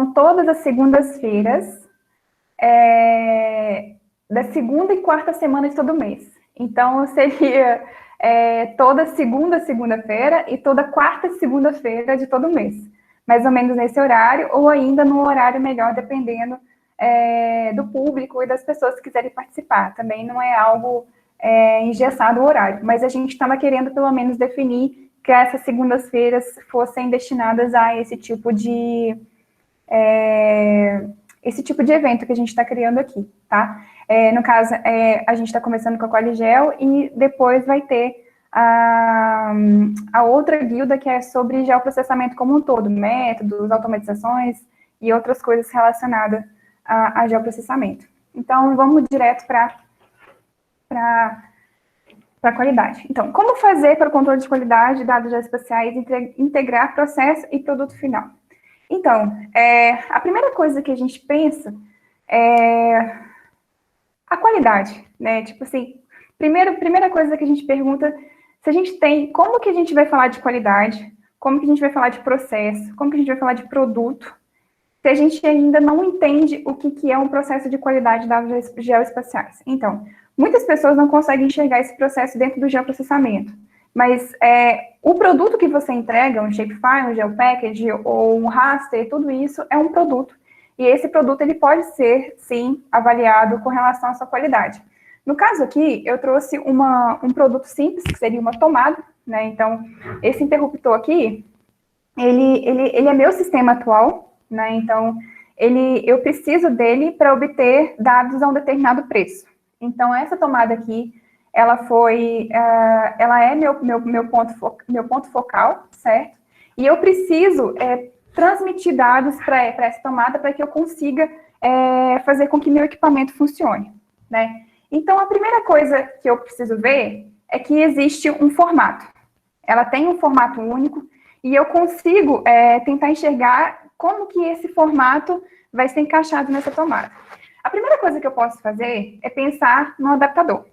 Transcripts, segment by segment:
todas as segundas-feiras, da segunda e quarta semana de todo mês. Então, seria toda segunda-feira e toda quarta segunda-feira de todo mês. Mais ou menos nesse horário, ou ainda no horário melhor, dependendo do público e das pessoas que quiserem participar. Também não é algo engessado o horário, mas a gente estava querendo, pelo menos, definir que essas segundas-feiras fossem destinadas a esse tipo de evento que a gente está criando aqui, tá? No caso, a gente está começando com a Qualigel e depois vai ter a outra guilda que é sobre geoprocessamento como um todo, métodos, automatizações e outras coisas relacionadas a geoprocessamento. Então, vamos direto para a qualidade. Então, como fazer para o controle de qualidade de dados geoespaciais integrar processo e produto final? Então, a primeira coisa que a gente pensa é a qualidade, né? Tipo assim, primeira coisa que a gente pergunta, se a gente tem, como que a gente vai falar de qualidade, como que a gente vai falar de processo, como que a gente vai falar de produto, se a gente ainda não entende o que é um processo de qualidade de dados geoespaciais. Então, muitas pessoas não conseguem enxergar esse processo dentro do geoprocessamento, mas o produto que você entrega, um shapefile, um geopackage ou um raster, tudo isso é um produto. E esse produto ele pode ser, sim, avaliado com relação à sua qualidade. No caso aqui, eu trouxe um produto simples, que seria uma tomada, né? Então, esse interruptor aqui, ele é meu sistema atual, né? Então, eu preciso dele para obter dados a um determinado preço. Então, essa tomada aqui, ela é meu ponto focal, certo? E eu preciso transmitir dados para essa tomada para que eu consiga fazer com que meu equipamento funcione, né? Então, a primeira coisa que eu preciso ver é que existe um formato. Ela tem um formato único e eu consigo tentar enxergar como que esse formato vai ser encaixado nessa tomada. A primeira coisa que eu posso fazer é pensar no adaptador,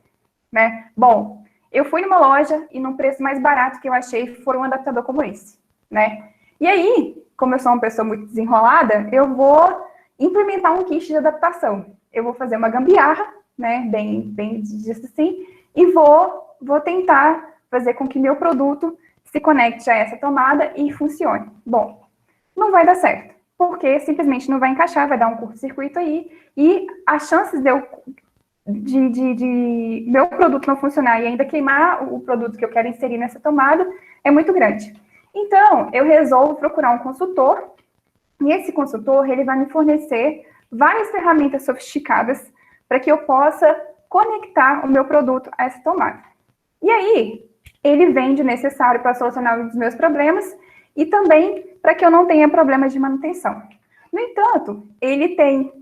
né? Bom, eu fui numa loja e no preço mais barato que eu achei foi um adaptador como esse, né? E aí, como eu sou uma pessoa muito desenrolada, eu vou implementar um kit de adaptação. Eu vou fazer uma gambiarra, né, bem disso assim, e vou tentar fazer com que meu produto se conecte a essa tomada e funcione. Bom, não vai dar certo, porque simplesmente não vai encaixar, vai dar um curto-circuito aí, e as chances de meu produto não funcionar e ainda queimar o produto que eu quero inserir nessa tomada é muito grande. Então, eu resolvo procurar um consultor, e esse consultor, ele vai me fornecer várias ferramentas sofisticadas para que eu possa conectar o meu produto a essa tomada. E aí, ele vende o necessário para solucionar os meus problemas e também para que eu não tenha problemas de manutenção. No entanto, ele tem,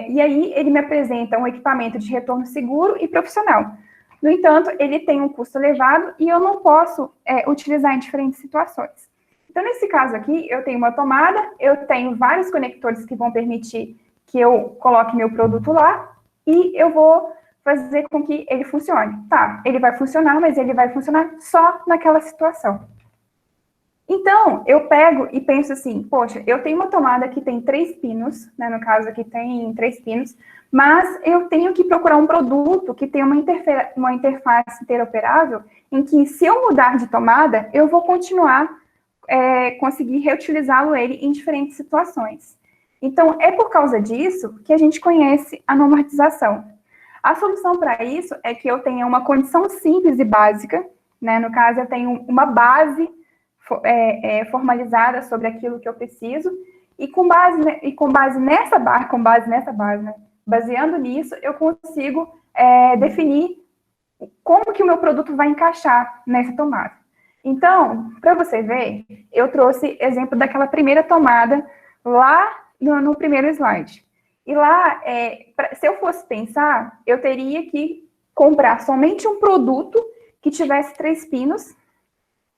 e aí ele me apresenta um equipamento de retorno seguro e profissional. No entanto, ele tem um custo elevado e eu não posso utilizar em diferentes situações. Então, nesse caso aqui, eu tenho uma tomada, eu tenho vários conectores que vão permitir que eu coloque meu produto lá e eu vou fazer com que ele funcione. Tá, ele vai funcionar, mas ele vai funcionar só naquela situação. Então, eu pego e penso assim, poxa, eu tenho uma tomada que tem 3 pinos, né, no caso aqui tem 3 pinos, mas eu tenho que procurar um produto que tenha uma interface interoperável em que, se eu mudar de tomada, eu vou continuar conseguir reutilizá-lo ele em diferentes situações. Então, é por causa disso que a gente conhece a normatização. A solução para isso é que eu tenha uma condição simples e básica, né, no caso, eu tenho uma base formalizada sobre aquilo que eu preciso, e com base nessa base, né, baseando nisso, eu consigo definir como que o meu produto vai encaixar nessa tomada. Então, para você ver, eu trouxe exemplo daquela primeira tomada lá no primeiro slide. E lá, se eu fosse pensar, eu teria que comprar somente um produto que tivesse 3 pinos,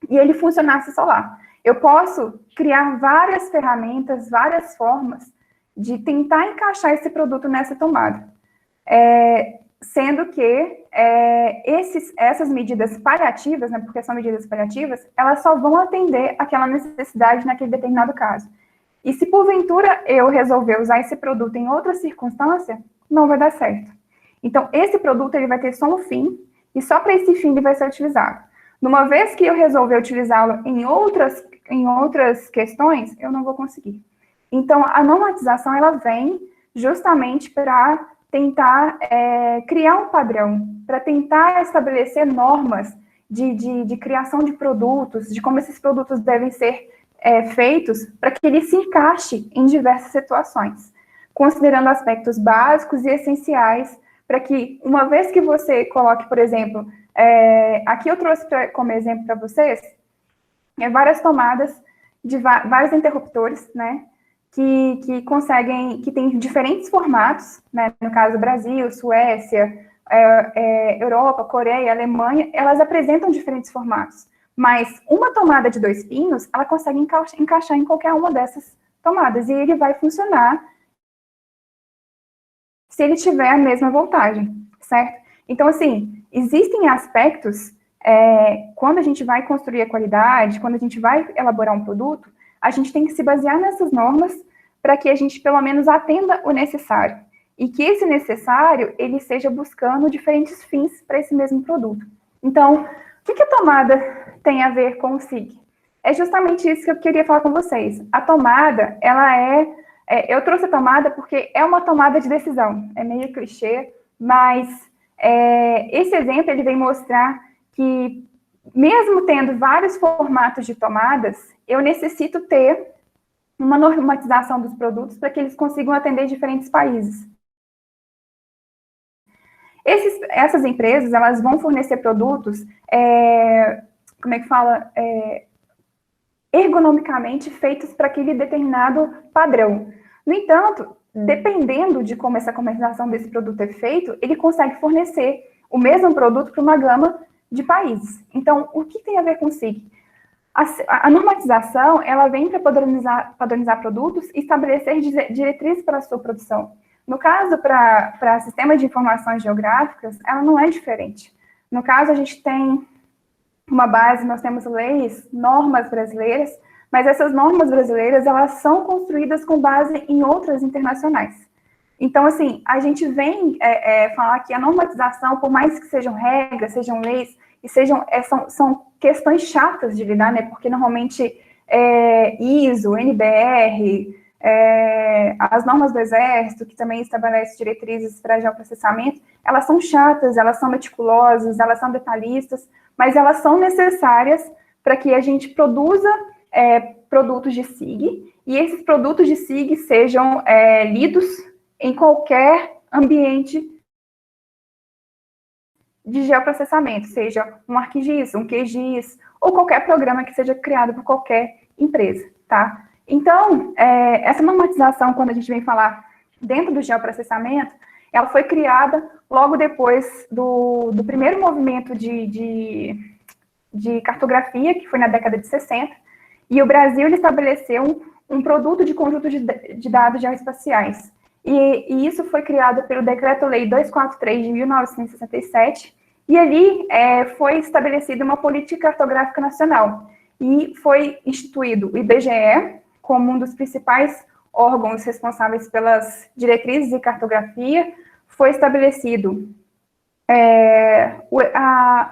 e ele funcionasse só lá. Eu posso criar várias ferramentas, várias formas de tentar encaixar esse produto nessa tomada. Sendo que essas medidas paliativas, né, porque são medidas paliativas, elas só vão atender aquela necessidade naquele determinado caso. E se porventura eu resolver usar esse produto em outra circunstância, não vai dar certo. Então, esse produto ele vai ter só um fim, e só para esse fim ele vai ser utilizado. Numa vez que eu resolver utilizá-lo em outras questões, eu não vou conseguir. Então, a normatização, ela vem justamente para tentar criar um padrão, para tentar estabelecer normas de criação de produtos, de como esses produtos devem ser feitos, para que ele se encaixe em diversas situações, considerando aspectos básicos e essenciais, para que, uma vez que você coloque, por exemplo, aqui eu trouxe como exemplo para vocês, várias tomadas de vários interruptores, né, que conseguem, que tem diferentes formatos, né, no caso Brasil, Suécia, Europa, Coreia, Alemanha, elas apresentam diferentes formatos, mas uma tomada de 2 pinos, ela consegue encaixar em qualquer uma dessas tomadas, e ele vai funcionar se ele tiver a mesma voltagem, certo? Então, assim, existem aspectos, quando a gente vai construir a qualidade, quando a gente vai elaborar um produto, a gente tem que se basear nessas normas para que a gente, pelo menos, atenda o necessário. E que esse necessário, ele seja buscando diferentes fins para esse mesmo produto. Então, o que a tomada tem a ver com o SIG? É justamente isso que eu queria falar com vocês. A tomada, ela eu trouxe a tomada porque é uma tomada de decisão. É meio clichê, mas esse exemplo, ele vem mostrar que, mesmo tendo vários formatos de tomadas, eu necessito ter uma normatização dos produtos para que eles consigam atender diferentes países. Essas empresas, elas vão fornecer produtos, como é que fala? Ergonomicamente feitos para aquele determinado padrão. No entanto, dependendo de como essa comercialização desse produto é feito, ele consegue fornecer o mesmo produto para uma gama de países. Então, o que tem a ver com o SIG? A normatização, ela vem para padronizar produtos e estabelecer diretrizes para a sua produção. No caso, para sistemas de informações geográficas, ela não é diferente. No caso, a gente tem uma base, nós temos leis, normas brasileiras, mas essas normas brasileiras, elas são construídas com base em outras internacionais. Então, assim, a gente vem falar que a normatização, por mais que sejam regras, sejam leis, e são questões chatas de lidar, né? Porque normalmente ISO, NBR, as normas do Exército, que também estabelece diretrizes para geoprocessamento, elas são chatas, elas são meticulosas, elas são detalhistas, mas elas são necessárias para que a gente produza produtos de SIG, e esses produtos de SIG sejam lidos em qualquer ambiente de geoprocessamento, seja um ArcGIS, um QGIS, ou qualquer programa que seja criado por qualquer empresa, tá? Então, essa normatização, quando a gente vem falar dentro do geoprocessamento, ela foi criada logo depois do primeiro movimento de cartografia, que foi na década de 60, e o Brasil ele estabeleceu um produto de conjunto de dados geoespaciais. E isso foi criado pelo Decreto-Lei 243 de 1967, e ali foi estabelecida uma política cartográfica nacional, e foi instituído o IBGE como um dos principais órgãos responsáveis pelas diretrizes de cartografia. Foi estabelecido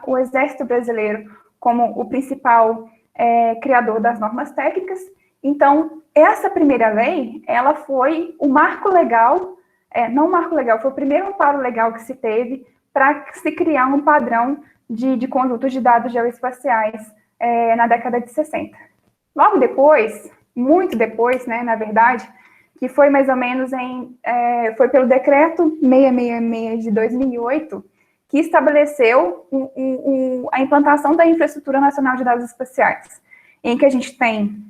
o Exército Brasileiro como o principal criador das normas técnicas. Então, essa primeira lei, ela foi o marco legal, não o marco legal, foi o primeiro amparo legal que se teve para se criar um padrão de conjuntos de dados geoespaciais na década de 60. Logo depois, muito depois, né, na verdade, que foi mais ou menos foi pelo Decreto 666 de 2008, que estabeleceu a implantação da Infraestrutura Nacional de Dados Espaciais, em que a gente tem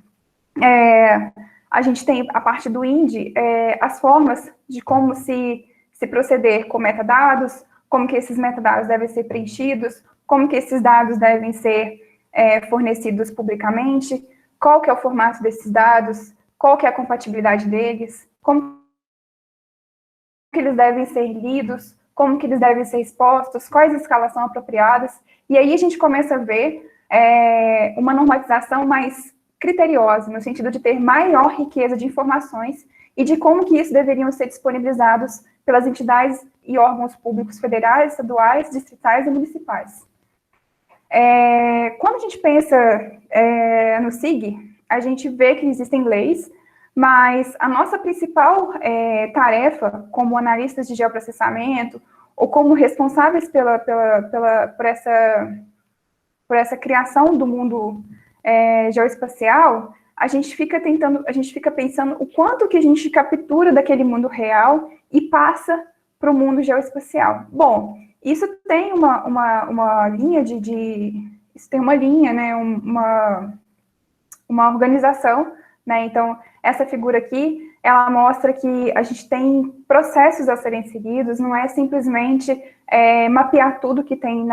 a parte do INDE, as formas de como se proceder com metadados, como que esses metadados devem ser preenchidos, como que esses dados devem ser fornecidos publicamente, qual que é o formato desses dados, qual que é a compatibilidade deles, como que eles devem ser lidos, como que eles devem ser expostos, quais escalas são apropriadas, e aí a gente começa a ver uma normatização mais criteriosa, no sentido de ter maior riqueza de informações e de como que isso deveriam ser disponibilizados pelas entidades e órgãos públicos federais, estaduais, distritais e municipais. Quando a gente pensa no SIG, a gente vê que existem leis, mas a nossa principal tarefa como analistas de geoprocessamento ou como responsáveis por essa criação do mundo geoespacial, a gente fica pensando o quanto que a gente captura daquele mundo real e passa para o mundo geoespacial. Bom, isso tem uma linha isso tem uma linha, né, uma organização, né, então essa figura aqui, ela mostra que a gente tem processos a serem seguidos, não é simplesmente mapear tudo que tem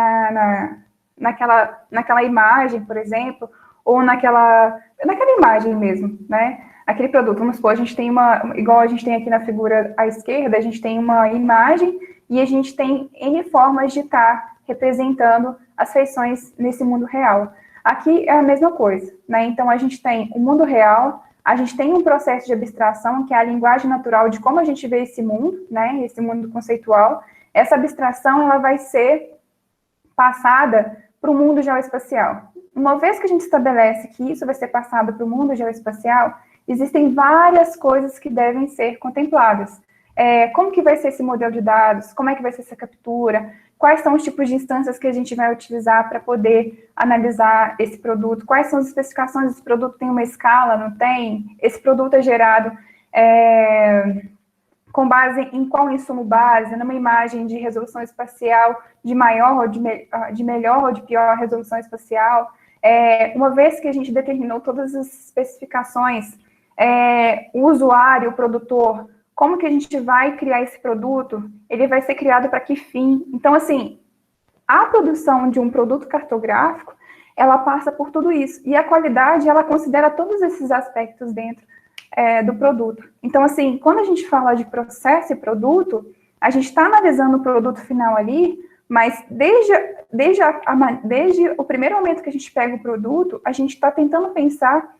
naquela imagem, por exemplo, ou naquela imagem mesmo, né? Aquele produto, vamos supor, a gente tem igual a gente tem aqui na figura à esquerda, a gente tem uma imagem e a gente tem N formas de estar representando as feições nesse mundo real. Aqui é a mesma coisa, né? Então, a gente tem o mundo real, a gente tem um processo de abstração, que é a linguagem natural de como a gente vê esse mundo, né? Esse mundo conceitual. Essa abstração, ela vai ser passada para o mundo geoespacial. Uma vez que a gente estabelece que isso vai ser passado para o mundo geoespacial, existem várias coisas que devem ser contempladas. Como que vai ser esse modelo de dados? Como é que vai ser essa captura? Quais são os tipos de instâncias que a gente vai utilizar para poder analisar esse produto? Quais são as especificações desse produto? Tem uma escala? Não tem? Esse produto é gerado com base em qual insumo base? Numa imagem de resolução espacial de maior ou de melhor ou de pior resolução espacial? Uma vez que a gente determinou todas as especificações, o usuário, o produtor, como que a gente vai criar esse produto? Ele vai ser criado para que fim? Então, assim, a produção de um produto cartográfico, ela passa por tudo isso. E a qualidade, ela considera todos esses aspectos dentro do produto. Então, assim, quando a gente fala de processo e produto, a gente está analisando o produto final ali, mas desde o primeiro momento que a gente pega o produto, a gente está tentando pensar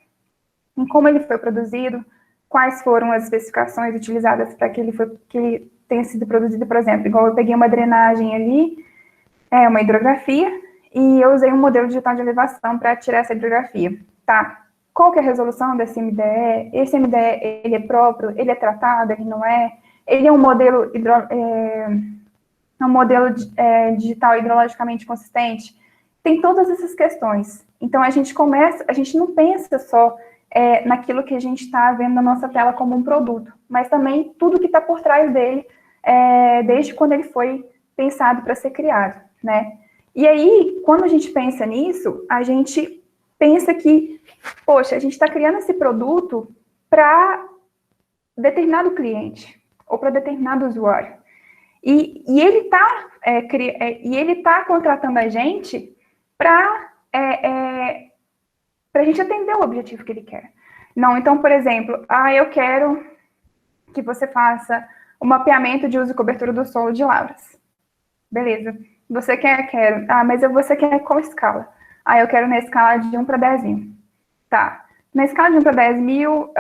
em como ele foi produzido, quais foram as especificações utilizadas para que ele tenha sido produzido, por exemplo, igual eu peguei uma drenagem ali, uma hidrografia, e eu usei um modelo digital de elevação para tirar essa hidrografia, tá? Qual que é a resolução desse MDE? Esse MDE, ele é próprio? Ele é tratado? Ele não é? Ele é um modelo digital hidrologicamente consistente? Tem todas essas questões. Então, a gente não pensa só naquilo que a gente está vendo na nossa tela como um produto, mas também tudo que está por trás dele, desde quando ele foi pensado para ser criado, né? E aí, quando a gente pensa nisso, a gente pensa que, poxa, a gente está criando esse produto para determinado cliente ou para determinado usuário. E ele está contratando a gente para a gente atender o objetivo que ele quer. Não, então, por exemplo, eu quero que você faça o mapeamento de uso e cobertura do solo de lavras. Beleza. Você quero. Mas você quer qual escala? Eu quero na escala de 1 para 10 mil. Tá. Na escala de 1 para 10 mil,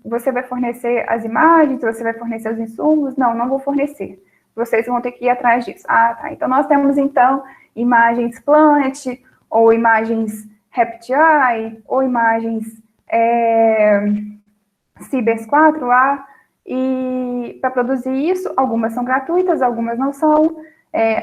você vai fornecer as imagens, você vai fornecer os insumos? Não vou fornecer. Vocês vão ter que ir atrás disso. Tá. Então, nós temos, então, imagens Planet, ou imagens RapidEye, ou imagens Cibers 4A, e para produzir isso, algumas são gratuitas, algumas não são,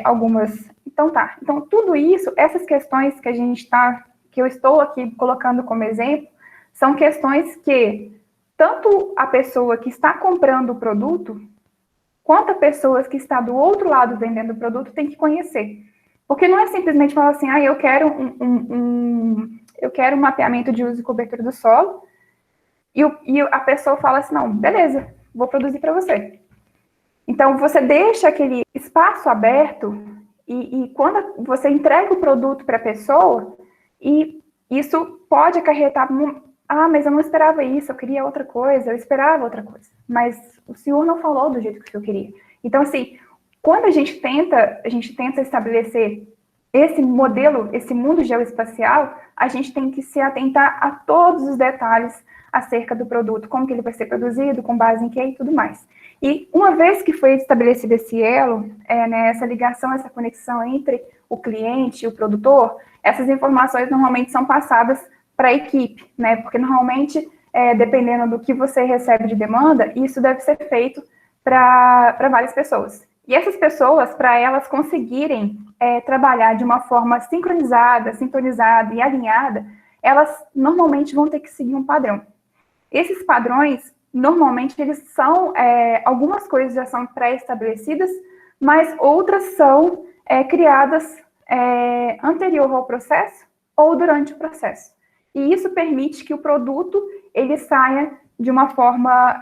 algumas... Então, tá. Então, tudo isso, essas questões que eu estou aqui colocando como exemplo, são questões que tanto a pessoa que está comprando o produto, quanto a pessoa que está do outro lado vendendo o produto tem que conhecer. Porque não é simplesmente falar assim, eu quero eu quero um mapeamento de uso e cobertura do solo, e a pessoa fala assim, não, beleza, vou produzir para você. Então, você deixa aquele espaço aberto, e quando você entrega o produto para a pessoa, e isso pode acarretar, mas eu não esperava isso, eu queria outra coisa, eu esperava outra coisa. Mas o senhor não falou do jeito que eu queria. Então, assim, quando a gente tenta estabelecer esse modelo, esse mundo geoespacial, a gente tem que se atentar a todos os detalhes acerca do produto, como que ele vai ser produzido, com base em quê e tudo mais. E uma vez que foi estabelecido esse elo, né, essa ligação, essa conexão entre o cliente e o produtor, essas informações normalmente são passadas para a equipe, né, porque normalmente, dependendo do que você recebe de demanda, isso deve ser feito para várias pessoas. E essas pessoas, para elas conseguirem trabalhar de uma forma sincronizada, sintonizada e alinhada, elas normalmente vão ter que seguir um padrão. Esses padrões, normalmente, eles são, algumas coisas já são pré-estabelecidas, mas outras são criadas anterior ao processo ou durante o processo. E isso permite que o produto, ele saia de uma forma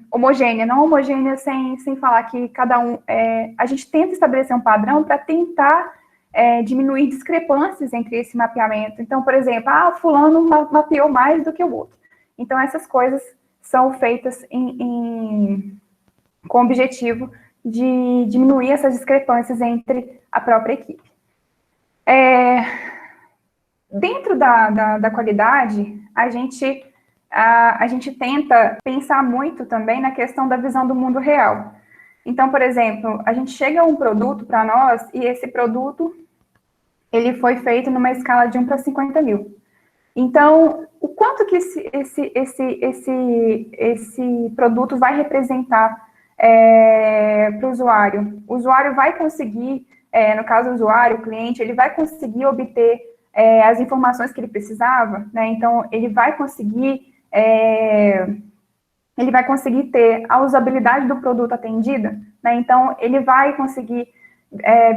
homogênea, não homogênea sem falar que cada um... a gente tenta estabelecer um padrão para tentar diminuir discrepâncias entre esse mapeamento. Então, por exemplo, fulano mapeou mais do que o outro. Então, essas coisas são feitas com o objetivo de diminuir essas discrepâncias entre a própria equipe. Dentro da qualidade, a gente tenta pensar muito também na questão da visão do mundo real. Então, por exemplo, a gente chega a um produto para nós e esse produto ele foi feito numa escala de 1 para 50 mil. Então, o quanto que esse produto vai representar para o usuário? O usuário vai conseguir, no caso do usuário, o cliente, ele vai conseguir obter as informações que ele precisava, né? Então, ele vai conseguir ter a usabilidade do produto atendida, né? Então, ele vai conseguir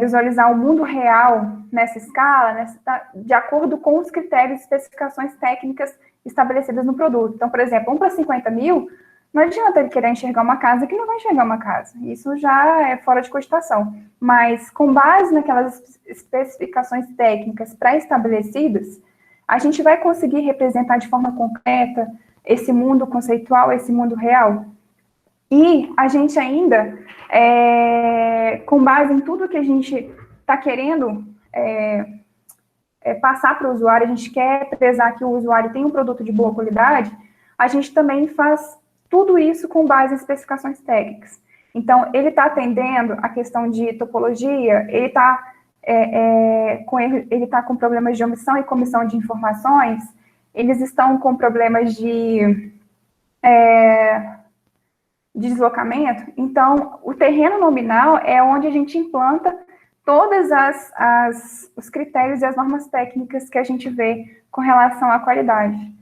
visualizar o mundo real nessa escala, de acordo com os critérios e especificações técnicas estabelecidas no produto. Então, por exemplo, 1 para 50 mil, não adianta ele querer enxergar uma casa que não vai enxergar uma casa. Isso já é fora de cogitação. Mas, com base naquelas especificações técnicas pré-estabelecidas, a gente vai conseguir representar de forma concreta esse mundo conceitual, esse mundo real. E a gente ainda, com base em tudo que a gente está querendo passar para o usuário, a gente quer prezar que o usuário tenha um produto de boa qualidade, a gente também faz tudo isso com base em especificações técnicas. Então, ele está atendendo a questão de topologia, ele está com problemas de omissão e comissão de informações, eles estão com problemas de deslocamento. Então, o terreno nominal é onde a gente implanta todas os critérios e as normas técnicas que a gente vê com relação à qualidade,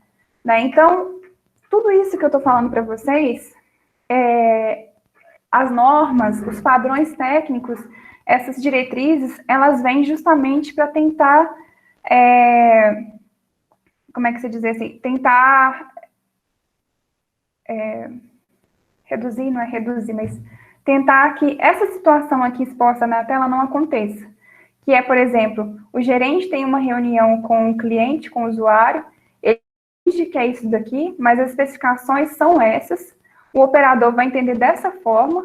né? Então, tudo isso que eu estou falando para vocês, as normas, os padrões técnicos, essas diretrizes, elas vêm justamente para tentar, como é que se diz assim, tentar reduzir, não é reduzir, mas tentar que essa situação aqui exposta na tela não aconteça. Que é, por exemplo, o gerente tem uma reunião com o cliente, com o usuário, ele diz que é isso daqui, mas as especificações são essas, o operador vai entender dessa forma,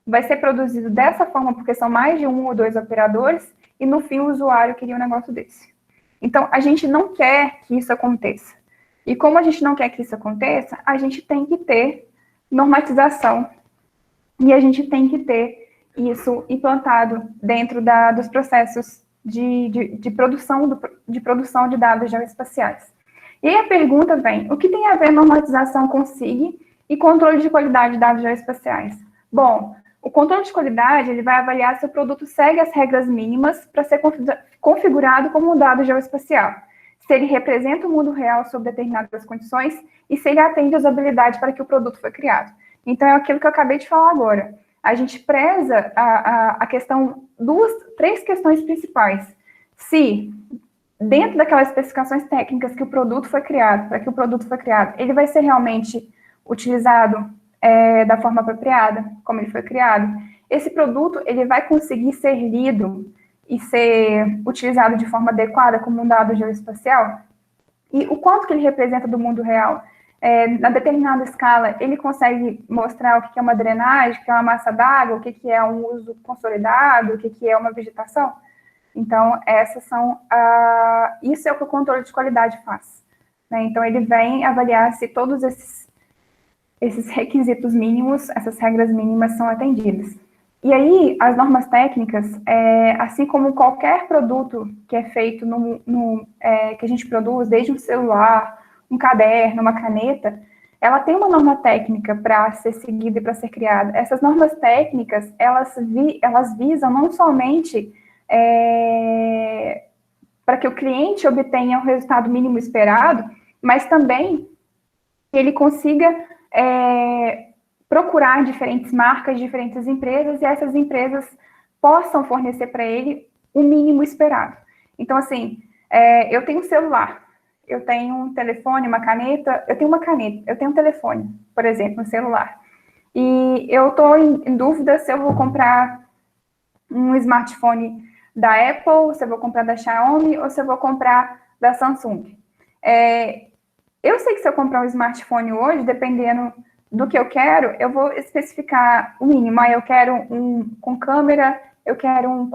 vai ser produzido dessa forma, porque são mais de 1 ou 2 operadores, e no fim o usuário queria um negócio desse. Então, a gente não quer que isso aconteça. E como a gente não quer que isso aconteça, a gente tem que ter normatização, e a gente tem que ter isso implantado dentro dos processos de produção de dados geoespaciais. E aí a pergunta vem, o que tem a ver normatização com SIG e controle de qualidade de dados geoespaciais? Bom, o controle de qualidade, ele vai avaliar se o produto segue as regras mínimas para ser configurado como um dado geoespacial, se ele representa o mundo real sob determinadas condições e se ele atende à usabilidade para que o produto foi criado. Então, é aquilo que eu acabei de falar agora. A gente preza a questão, 3 questões principais. Se, dentro daquelas especificações técnicas que o produto foi criado, para que o produto foi criado, ele vai ser realmente utilizado da forma apropriada, como ele foi criado. Esse produto, ele vai conseguir ser lido e ser utilizado de forma adequada como um dado geoespacial? E o quanto que ele representa do mundo real? Na determinada escala, ele consegue mostrar o que é uma drenagem, o que é uma massa d'água, o que é um uso consolidado, o que é uma vegetação? Então, isso é o que o controle de qualidade faz, né? Então, ele vem avaliar se todos esses requisitos mínimos, essas regras mínimas são atendidas. E aí, as normas técnicas, assim como qualquer produto que é feito, que a gente produz, desde um celular, um caderno, uma caneta, ela tem uma norma técnica para ser seguida e para ser criada. Essas normas técnicas, elas visam não somente para que o cliente obtenha o resultado mínimo esperado, mas também que ele consiga procurar diferentes marcas, diferentes empresas, e essas empresas possam fornecer para ele o mínimo esperado. Então, assim, eu tenho um celular, eu tenho um telefone, uma caneta, eu tenho um telefone, por exemplo, um celular. E eu estou em dúvida se eu vou comprar um smartphone da Apple, se eu vou comprar da Xiaomi ou se eu vou comprar da Samsung. Eu sei que se eu comprar um smartphone hoje, dependendo do que eu quero, eu vou especificar o mínimo. Eu quero um com câmera, eu quero um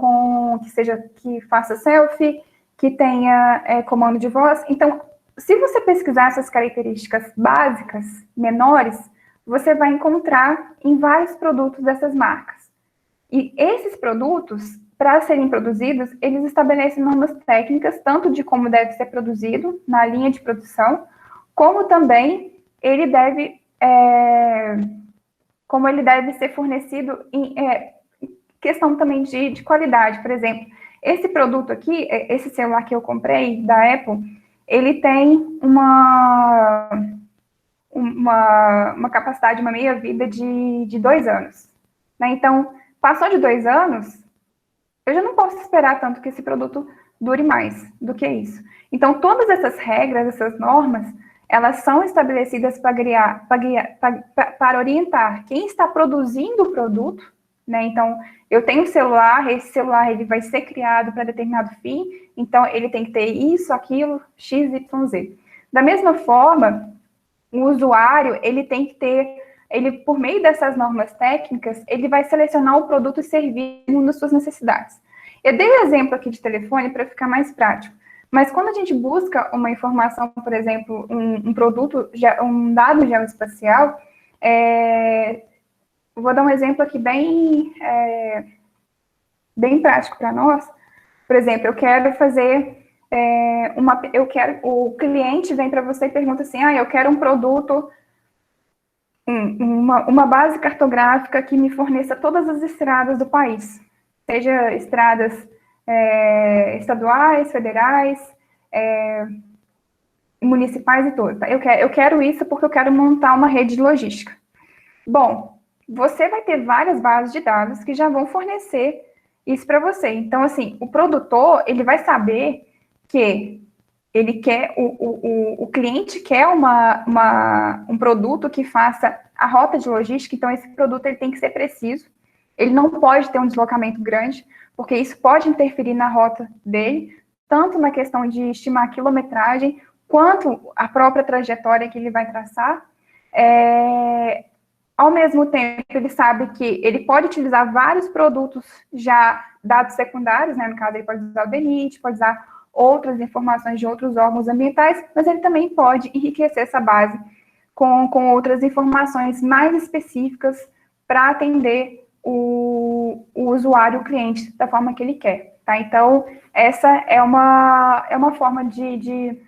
que faça selfie, que tenha comando de voz. Então, se você pesquisar essas características básicas, menores, você vai encontrar em vários produtos dessas marcas. E esses produtos, para serem produzidos, eles estabelecem normas técnicas, tanto de como deve ser produzido na linha de produção, como também ele deve ser fornecido em questão também de qualidade. Por exemplo, esse produto aqui, esse celular que eu comprei da Apple, ele tem uma capacidade, uma meia-vida de 2 anos. Né? Então, passou de 2 anos, eu já não posso esperar tanto que esse produto dure mais do que isso. Então, todas essas regras, essas normas, elas são estabelecidas para orientar quem está produzindo o produto, né? Então, eu tenho um celular, esse celular ele vai ser criado para determinado fim, então ele tem que ter isso, aquilo, X, Y, Z. Da mesma forma, o usuário, ele tem que ter, por meio dessas normas técnicas, ele vai selecionar o produto e servir segundo as suas necessidades. Eu dei um exemplo aqui de telefone para ficar mais prático. Mas quando a gente busca uma informação, por exemplo, um produto, um dado geoespacial, vou dar um exemplo aqui bem prático para nós. Por exemplo, eu quero fazer o cliente vem para você e pergunta assim, eu quero um produto, uma base cartográfica que me forneça todas as estradas do país, seja estradas estaduais, federais, municipais e todas. Tá? Eu quero isso porque eu quero montar uma rede de logística. Bom, você vai ter várias bases de dados que já vão fornecer isso para você. Então, assim, o produtor, ele vai saber que ele quer, o cliente quer um produto que faça a rota de logística, então esse produto ele tem que ser preciso, ele não pode ter um deslocamento grande, porque isso pode interferir na rota dele, tanto na questão de estimar a quilometragem, quanto a própria trajetória que ele vai traçar. Ao mesmo tempo, ele sabe que ele pode utilizar vários produtos já dados secundários, né? No caso, ele pode usar o DENIT, pode usar outras informações de outros órgãos ambientais, mas ele também pode enriquecer essa base com outras informações mais específicas para atender o usuário, o cliente, da forma que ele quer, tá? Então, essa é uma forma de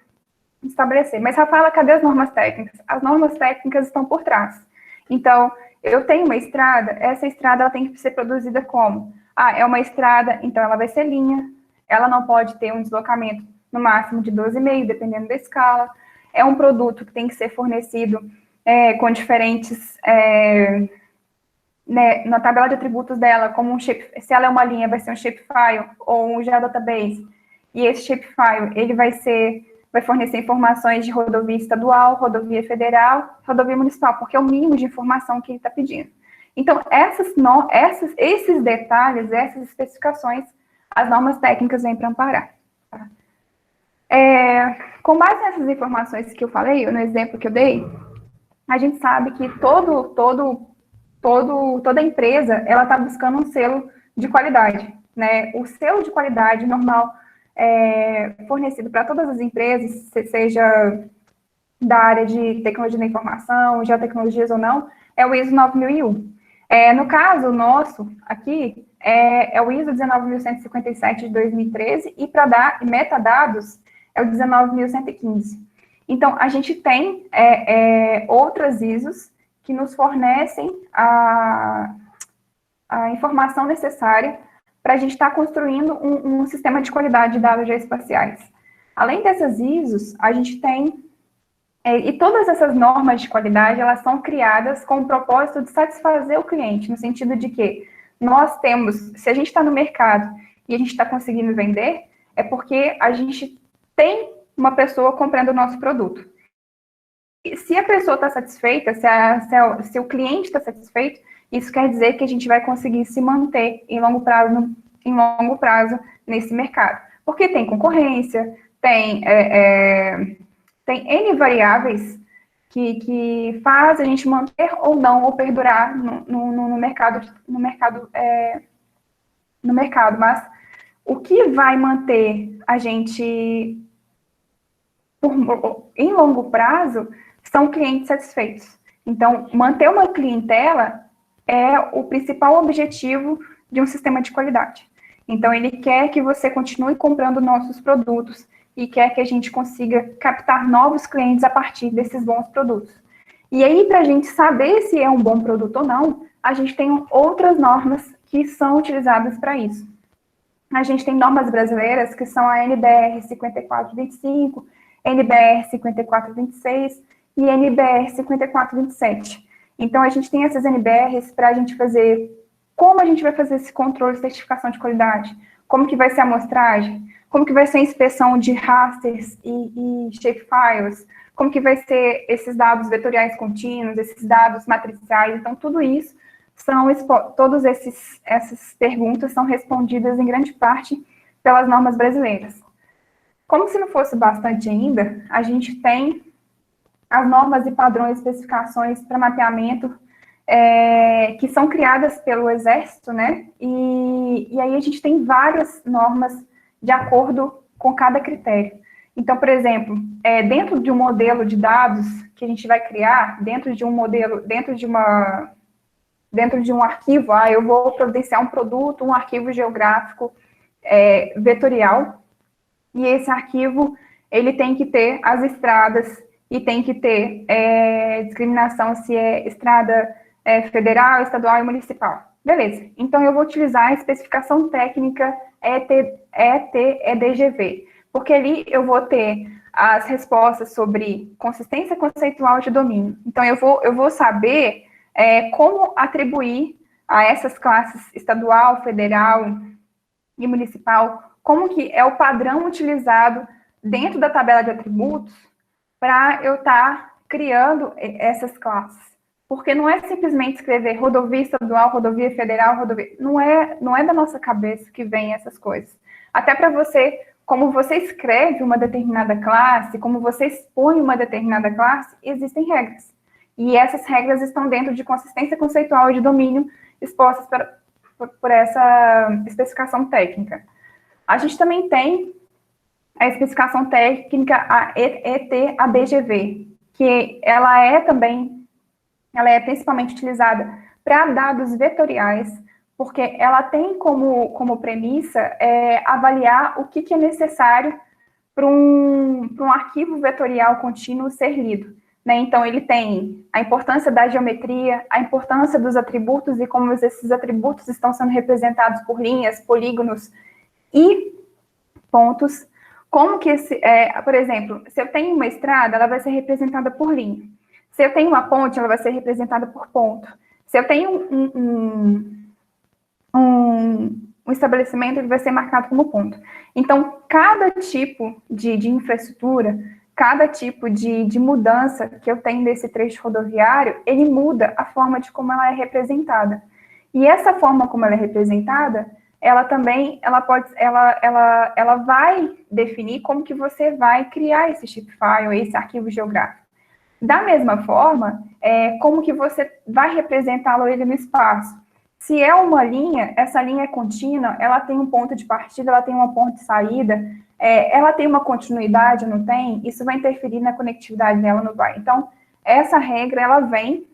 estabelecer. Mas, Rafaela, cadê as normas técnicas? As normas técnicas estão por trás. Então, eu tenho uma estrada, essa estrada ela tem que ser produzida como? É uma estrada, então ela vai ser linha, ela não pode ter um deslocamento no máximo de 12,5, dependendo da escala. É um produto que tem que ser fornecido com diferentes... na tabela de atributos dela, como se ela é uma linha, vai ser um shapefile ou um geodatabase. E esse shapefile, ele vai fornecer informações de rodovia estadual, rodovia federal, rodovia municipal, porque é o mínimo de informação que ele está pedindo. Então, esses detalhes, essas especificações, as normas técnicas vêm para amparar. Tá? Com base nessas informações que eu falei, no exemplo que eu dei, a gente sabe que toda empresa, ela está buscando um selo de qualidade. né, o selo de qualidade normal fornecido para todas as empresas, seja da área de tecnologia da informação, geotecnologias ou não, é o ISO 9001. No caso nosso, aqui, é o ISO 19157 de 2013, e para dar metadados é o 19115. Então, a gente tem outras ISOs que nos fornecem a informação necessária para a gente estar construindo um sistema de qualidade de dados geoespaciais. Além dessas ISOs, a gente tem e todas essas normas de qualidade, elas são criadas com o propósito de satisfazer o cliente, no sentido de que nós temos, se a gente está no mercado e a gente está conseguindo vender, é porque a gente tem uma pessoa comprando o nosso produto. E se a pessoa está satisfeita, se o cliente está satisfeito, isso quer dizer que a gente vai conseguir se manter em longo prazo nesse mercado. Porque tem concorrência, tem N variáveis que faz a gente manter ou não, ou perdurar no mercado. Mas o que vai manter a gente em longo prazo são clientes satisfeitos. Então, manter uma clientela é o principal objetivo de um sistema de qualidade. Então, ele quer que você continue comprando nossos produtos e quer que a gente consiga captar novos clientes a partir desses bons produtos. E aí, para a gente saber se é um bom produto ou não, a gente tem outras normas que são utilizadas para isso. A gente tem normas brasileiras, que são a NBR 5425, NBR 5426 e NBR 5427. Então, a gente tem essas NBRs para a gente fazer, como a gente vai fazer esse controle de certificação de qualidade, como que vai ser a amostragem, como que vai ser a inspeção de rasters e shapefiles, como que vai ser esses dados vetoriais contínuos, esses dados matriciais. Então, tudo isso, todas essas perguntas são respondidas em grande parte pelas normas brasileiras. Como se não fosse bastante ainda, a gente tem as normas e padrões, especificações para mapeamento, que são criadas pelo Exército, né? E aí a gente tem várias normas de acordo com cada critério. Então, por exemplo, dentro de um modelo de dados que a gente vai criar, dentro de um arquivo, eu vou providenciar um produto, um arquivo geográfico vetorial, e esse arquivo, ele tem que ter as estradas, e tem que ter discriminação se é estrada federal, estadual e municipal. Beleza, então eu vou utilizar a especificação técnica ET-EDGV, porque ali eu vou ter as respostas sobre consistência conceitual de domínio. Então eu vou saber como atribuir a essas classes estadual, federal e municipal, como que é o padrão utilizado dentro da tabela de atributos para eu estar criando essas classes. Porque não é simplesmente escrever rodovia estadual, rodovia federal, rodovia... Não é da nossa cabeça que vem essas coisas. Até para você, como você escreve uma determinada classe, como você expõe uma determinada classe, existem regras. E essas regras estão dentro de consistência conceitual e de domínio expostas por essa especificação técnica. A gente também tem a especificação técnica, a ET-ABGV, que ela é principalmente utilizada para dados vetoriais, porque ela tem como premissa avaliar o que é necessário para um arquivo vetorial contínuo ser lido. Né? Então, ele tem a importância da geometria, a importância dos atributos e como esses atributos estão sendo representados por linhas, polígonos e pontos. Como que por exemplo, se eu tenho uma estrada, ela vai ser representada por linha. Se eu tenho uma ponte, ela vai ser representada por ponto. Se eu tenho um estabelecimento, ele vai ser marcado como ponto. Então, cada tipo de infraestrutura, cada tipo de mudança que eu tenho nesse trecho rodoviário, ele muda a forma de como ela é representada. E essa forma como ela é representada, ela também, ela vai definir como que você vai criar esse shapefile, esse arquivo geográfico. Da mesma forma, como que você vai representá-lo ele no espaço. Se é uma linha, essa linha é contínua, ela tem um ponto de partida, ela tem um ponto de saída, ela tem uma continuidade, não tem? Isso vai interferir na conectividade dela no byte. Então, essa regra, ela vem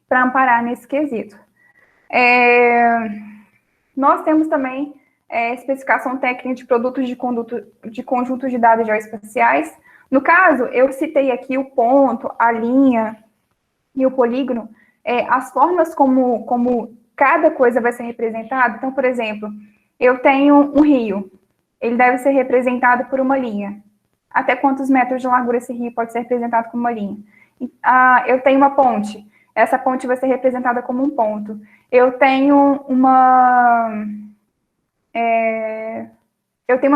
para amparar nesse quesito. Nós temos também especificação técnica de produtos de conjuntos de dados geoespaciais. No caso, eu citei aqui o ponto, a linha e o polígono, as formas como cada coisa vai ser representada. Então, por exemplo, eu tenho um rio, ele deve ser representado por uma linha. Até quantos metros de largura esse rio pode ser representado como uma linha? Eu tenho uma ponte, essa ponte vai ser representada como um ponto. Eu tenho uma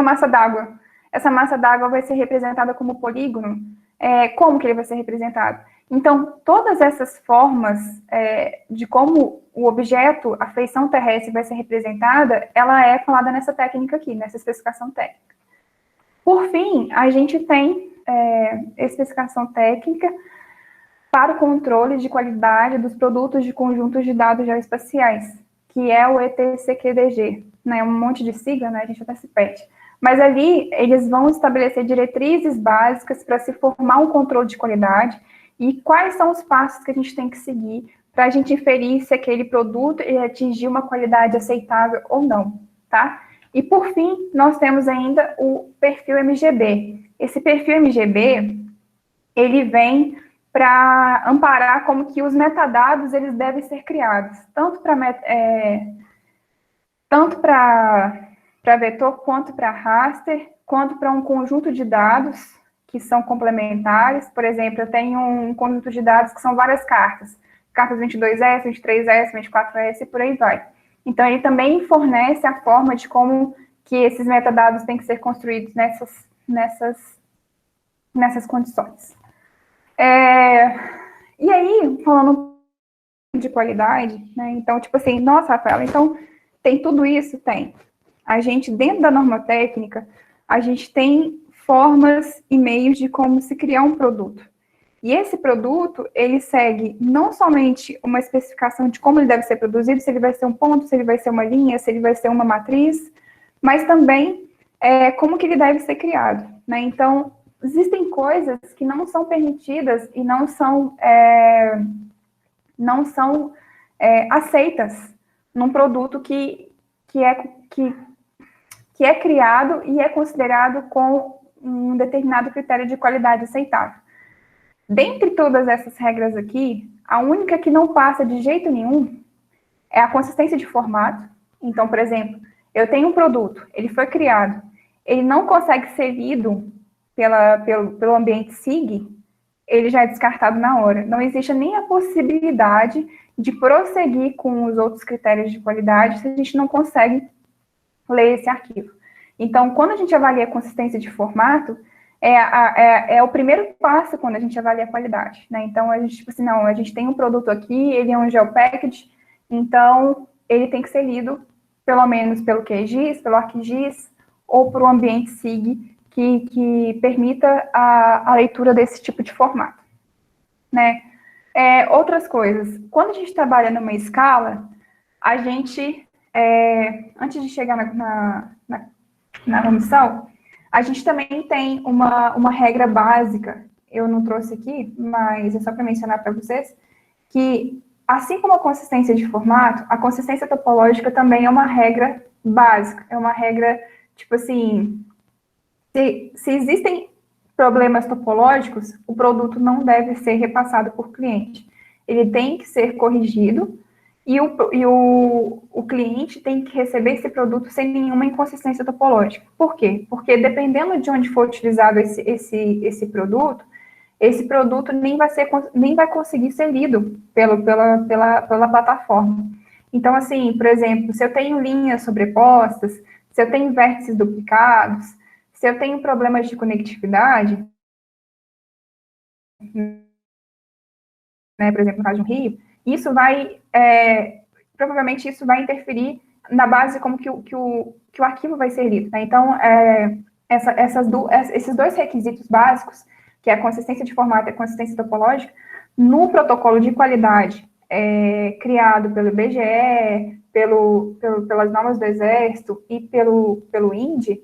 massa d'água. Essa massa d'água vai ser representada como polígono. Como que ele vai ser representado? Então, todas essas formas de como o objeto, a feição terrestre vai ser representada, ela é falada nessa técnica aqui, nessa especificação técnica. Por fim, a gente tem especificação técnica para o controle de qualidade dos produtos de conjuntos de dados geoespaciais, que é o ETCQDG, né? Um monte de sigla, né? A gente até se perde. Mas ali, eles vão estabelecer diretrizes básicas para se formar um controle de qualidade e quais são os passos que a gente tem que seguir para a gente inferir se aquele produto atingir uma qualidade aceitável ou não, tá? E, por fim, nós temos ainda o perfil MGB. Esse perfil MGB, ele vem para amparar como que os metadados eles devem ser criados, tanto para vetor, quanto para raster, quanto para um conjunto de dados que são complementares. Por exemplo, eu tenho um conjunto de dados que são várias cartas 22S, 23S, 24S e por aí vai. Então, ele também fornece a forma de como que esses metadados têm que ser construídos nessas condições. E aí, falando de qualidade, né? Então, tipo assim, nossa, Rafaela, então tem tudo isso? Tem. A gente, dentro da norma técnica, a gente tem formas e meios de como se criar um produto. E esse produto, ele segue não somente uma especificação de como ele deve ser produzido, se ele vai ser um ponto, se ele vai ser uma linha, se ele vai ser uma matriz, mas também como que ele deve ser criado, né? Então, existem coisas que não são permitidas e não são aceitas num produto que é criado e é considerado com um determinado critério de qualidade aceitável. Dentre todas essas regras aqui, a única que não passa de jeito nenhum é a consistência de formato. Então, por exemplo, eu tenho um produto, ele foi criado, ele não consegue ser lido pelo ambiente SIG, ele já é descartado na hora. Não existe nem a possibilidade de prosseguir com os outros critérios de qualidade se a gente não consegue ler esse arquivo. Então, quando a gente avalia a consistência de formato, é o primeiro passo quando a gente avalia a qualidade, né? Então, a gente, tipo assim, não, a gente tem um produto aqui, ele é um GeoPackage, então ele tem que ser lido, pelo menos pelo QGIS, pelo ArcGIS, ou por um ambiente SIG que permita a leitura desse tipo de formato, né? Outras coisas, quando a gente trabalha numa escala, a gente, antes de chegar na omissão, a gente também tem uma regra básica, eu não trouxe aqui, mas é só para mencionar para vocês, que assim como a consistência de formato, a consistência topológica também é uma regra básica, é uma regra, tipo assim, se existem problemas topológicos, o produto não deve ser repassado por cliente. Ele tem que ser corrigido e o cliente tem que receber esse produto sem nenhuma inconsistência topológica. Por quê? Porque dependendo de onde for utilizado esse produto nem vai conseguir ser lido pela plataforma. Então, assim, por exemplo, se eu tenho linhas sobrepostas, se eu tenho vértices duplicados, se eu tenho problemas de conectividade, né, por exemplo, no caso de um rio, isso vai, provavelmente isso vai interferir na base como que o arquivo vai ser lido, né? Então, esses dois requisitos básicos, que é a consistência de formato e a consistência topológica, no protocolo de qualidade, criado pelo IBGE, pelas normas do Exército e pelo INDE,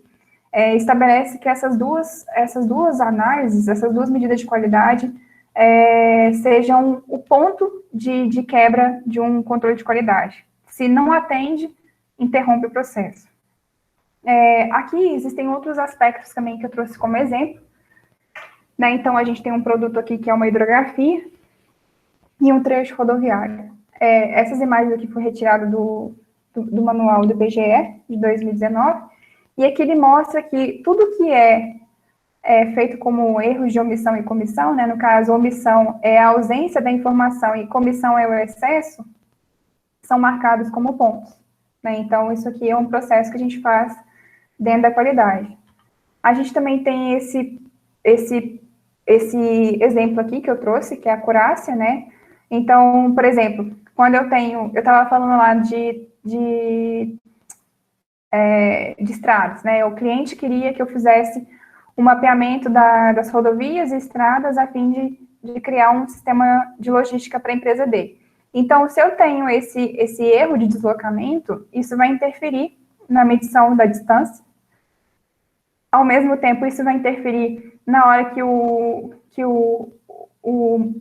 estabelece que essas duas análises, essas duas medidas de qualidade, sejam o ponto de quebra de um controle de qualidade. Se não atende, interrompe o processo. Aqui existem outros aspectos também que eu trouxe como exemplo, né? Então, a gente tem um produto aqui que é uma hidrografia e um trecho rodoviário. Essas imagens aqui foram retiradas do manual do IBGE, de 2019, e aqui ele mostra que tudo que é feito como erros de omissão e comissão, né? No caso, omissão é a ausência da informação e comissão é o excesso, são marcados como pontos, né? Então, isso aqui é um processo que a gente faz dentro da qualidade. A gente também tem esse exemplo aqui que eu trouxe, que é a acurácia, né? Então, por exemplo, quando eu estava falando lá de estradas, né? O cliente queria que eu fizesse um mapeamento das rodovias e estradas a fim de criar um sistema de logística para a empresa dele. Então, se eu tenho esse erro de deslocamento, isso vai interferir na medição da distância. Ao mesmo tempo, isso vai interferir na hora que o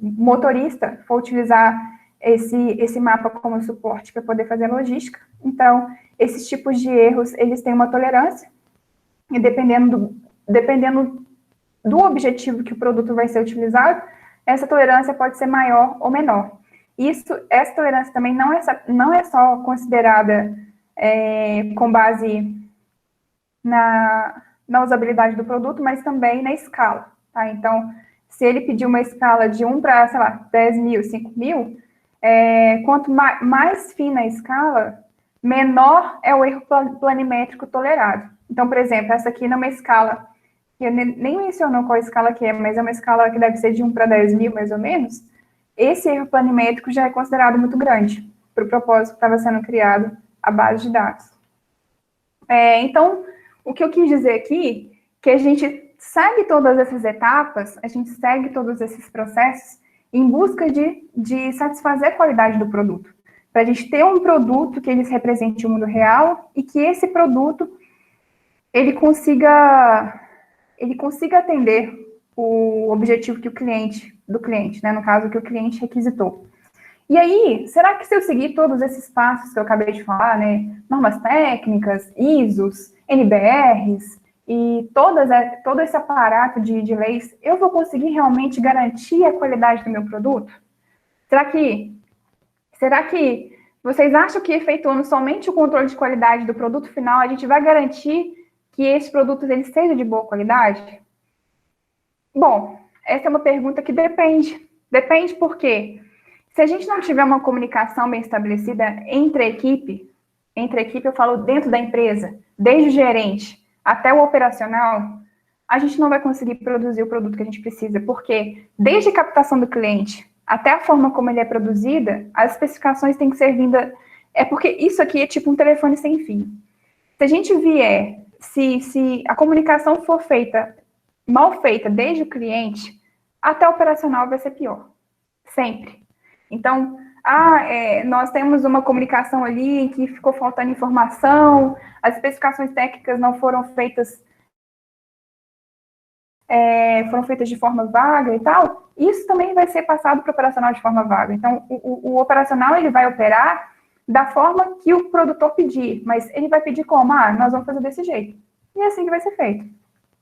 motorista for utilizar esse mapa como suporte para poder fazer a logística. Então, esses tipos de erros, eles têm uma tolerância, e dependendo do objetivo que o produto vai ser utilizado, essa tolerância pode ser maior ou menor. Essa tolerância também não é só considerada com base na usabilidade do produto, mas também na escala, tá? Então, se ele pedir uma escala de 1 para, sei lá, 10 mil, 5 mil, quanto mais fina a escala, menor é o erro planimétrico tolerado. Então, por exemplo, essa aqui não é uma escala, que nem mencionou qual escala que é, mas é uma escala que deve ser de 1 para 10 mil, mais ou menos. Esse erro planimétrico já é considerado muito grande, para o propósito que estava sendo criado a base de dados. Então, o que eu quis dizer aqui, que a gente segue todas essas etapas, a gente segue todos esses processos em busca de satisfazer a qualidade do produto. Para a gente ter um produto que ele represente o mundo real e que esse produto ele consiga atender o objetivo do cliente, né? No caso, que o cliente requisitou. E aí, será que se eu seguir todos esses passos que eu acabei de falar, né? Normas técnicas, ISOs, NBRs e todo esse aparato de leis, eu vou conseguir realmente garantir a qualidade do meu produto? Será que vocês acham que efetuando somente o controle de qualidade do produto final, a gente vai garantir que esse produto ele seja de boa qualidade? Bom, essa é uma pergunta que depende. Depende por quê? Se a gente não tiver uma comunicação bem estabelecida entre a equipe eu falo dentro da empresa, desde o gerente até o operacional, a gente não vai conseguir produzir o produto que a gente precisa, porque desde a captação do cliente até a forma como ele é produzida, as especificações têm que ser vindas... porque isso aqui é tipo um telefone sem fio. Se a gente se a comunicação for mal feita desde o cliente, até o operacional vai ser pior. Sempre. Então, nós temos uma comunicação ali em que ficou faltando informação, as especificações técnicas não foram feitas de forma vaga e tal, isso também vai ser passado para o operacional de forma vaga. Então, o operacional ele vai operar da forma que o produtor pedir, mas ele vai pedir como? Nós vamos fazer desse jeito. E é assim que vai ser feito.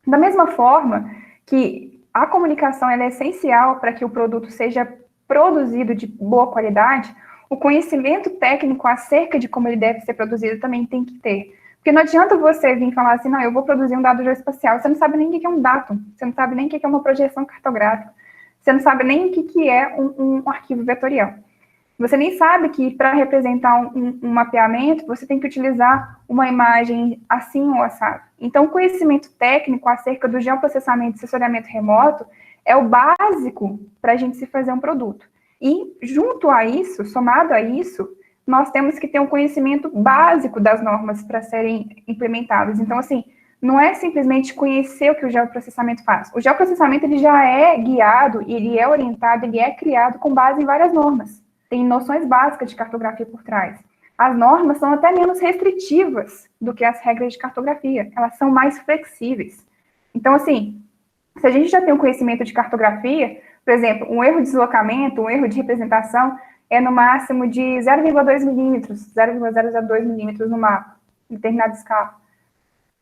Da mesma forma que a comunicação ela é essencial para que o produto seja produzido de boa qualidade, o conhecimento técnico acerca de como ele deve ser produzido também tem que ter. Porque não adianta você vir falar assim, não, eu vou produzir um dado geoespacial, você não sabe nem o que é um datum, você não sabe nem o que é uma projeção cartográfica, você não sabe nem o que é um arquivo vetorial. Você nem sabe que para representar um mapeamento, você tem que utilizar uma imagem assim ou assado. Então, o conhecimento técnico acerca do geoprocessamento e sensoriamento remoto é o básico para a gente se fazer um produto. E, junto a isso, somado a isso, nós temos que ter um conhecimento básico das normas para serem implementadas. Então, assim, não é simplesmente conhecer o que o geoprocessamento faz. O geoprocessamento ele já é guiado, ele é orientado, ele é criado com base em várias normas. tem noções básicas de cartografia por trás. As normas são até menos restritivas do que as regras de cartografia, elas são mais flexíveis. Então, assim, se a gente já tem um conhecimento de cartografia, por exemplo, um erro de deslocamento, um erro de representação, é no máximo de 0,2 milímetros, 0,002 milímetros no mapa, em determinada escala.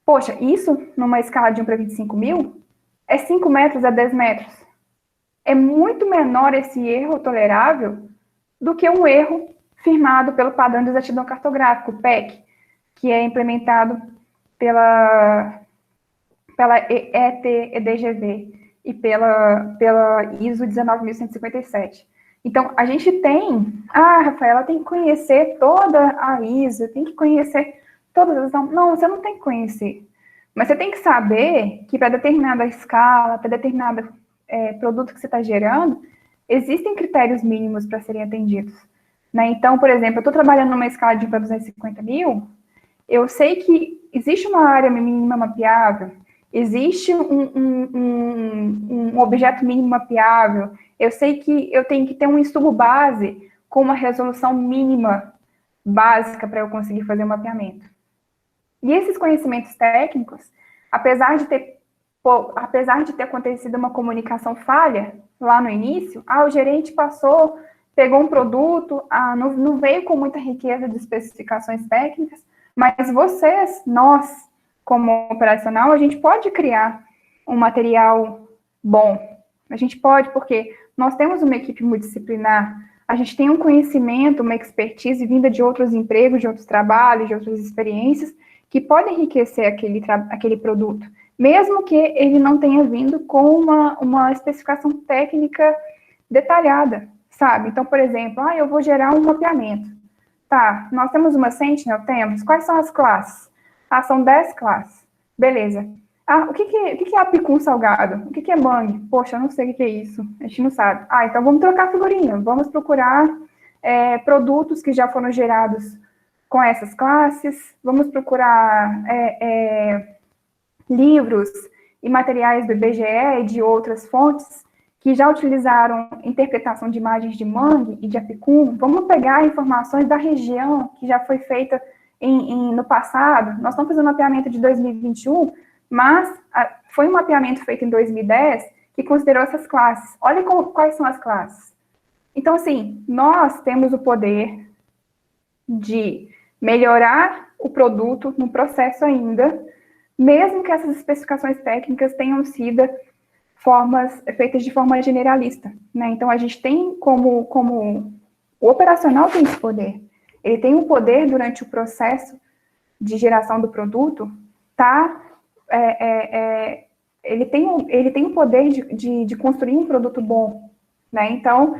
Poxa, isso numa escala de 1 para 25 mil, é 5 metros a 10 metros. É muito menor esse erro tolerável do que um erro firmado pelo Padrão de Exatidão Cartográfico, PEC, que é implementado pela ET-EDGV e pela ISO 19157. Então, a gente tem... Rafaela, tem que conhecer toda a ISO, tem que conhecer todas as... Não, você não tem que conhecer. Mas você tem que saber que para determinada escala, para determinado produto que você está gerando, existem critérios mínimos para serem atendidos. Né? Então, por exemplo, eu estou trabalhando numa escala de 1 para 250 mil, eu sei que existe uma área mínima mapeável, existe um objeto mínimo mapeável, eu sei que eu tenho que ter um estudo base com uma resolução mínima básica para eu conseguir fazer o mapeamento. E esses conhecimentos técnicos, apesar de ter acontecido uma comunicação falha lá no início, o gerente pegou um produto, não veio com muita riqueza de especificações técnicas, mas nós, como operacional, a gente pode criar um material bom. A gente pode, porque nós temos uma equipe multidisciplinar, a gente tem um conhecimento, uma expertise vinda de outros empregos, de outros trabalhos, de outras experiências, que podem enriquecer aquele produto, mesmo que ele não tenha vindo com uma especificação técnica detalhada, sabe? Então, por exemplo, eu vou gerar um mapeamento. Tá, nós temos uma Sentinel? Temos. Quais são as classes? São 10 classes. Beleza. O que é apicum salgado? O que é mangue? Poxa, eu não sei o que é isso. A gente não sabe. Então vamos trocar figurinha. Vamos procurar produtos que já foram gerados com essas classes. Vamos procurar livros e materiais do IBGE e de outras fontes que já utilizaram interpretação de imagens de mangue e de apicum. Vamos pegar informações da região que já foi feita no passado. Nós estamos fazendo um mapeamento de 2021, mas foi um mapeamento feito em 2010 que considerou essas classes. Olha quais são as classes. Então, assim, nós temos o poder de melhorar o produto no processo ainda, mesmo que essas especificações técnicas tenham sido feitas de forma generalista, né? Então, a gente tem como o operacional tem esse poder. Ele tem um poder durante o processo de geração do produto, ele tem o poder de construir um produto bom, né? Então,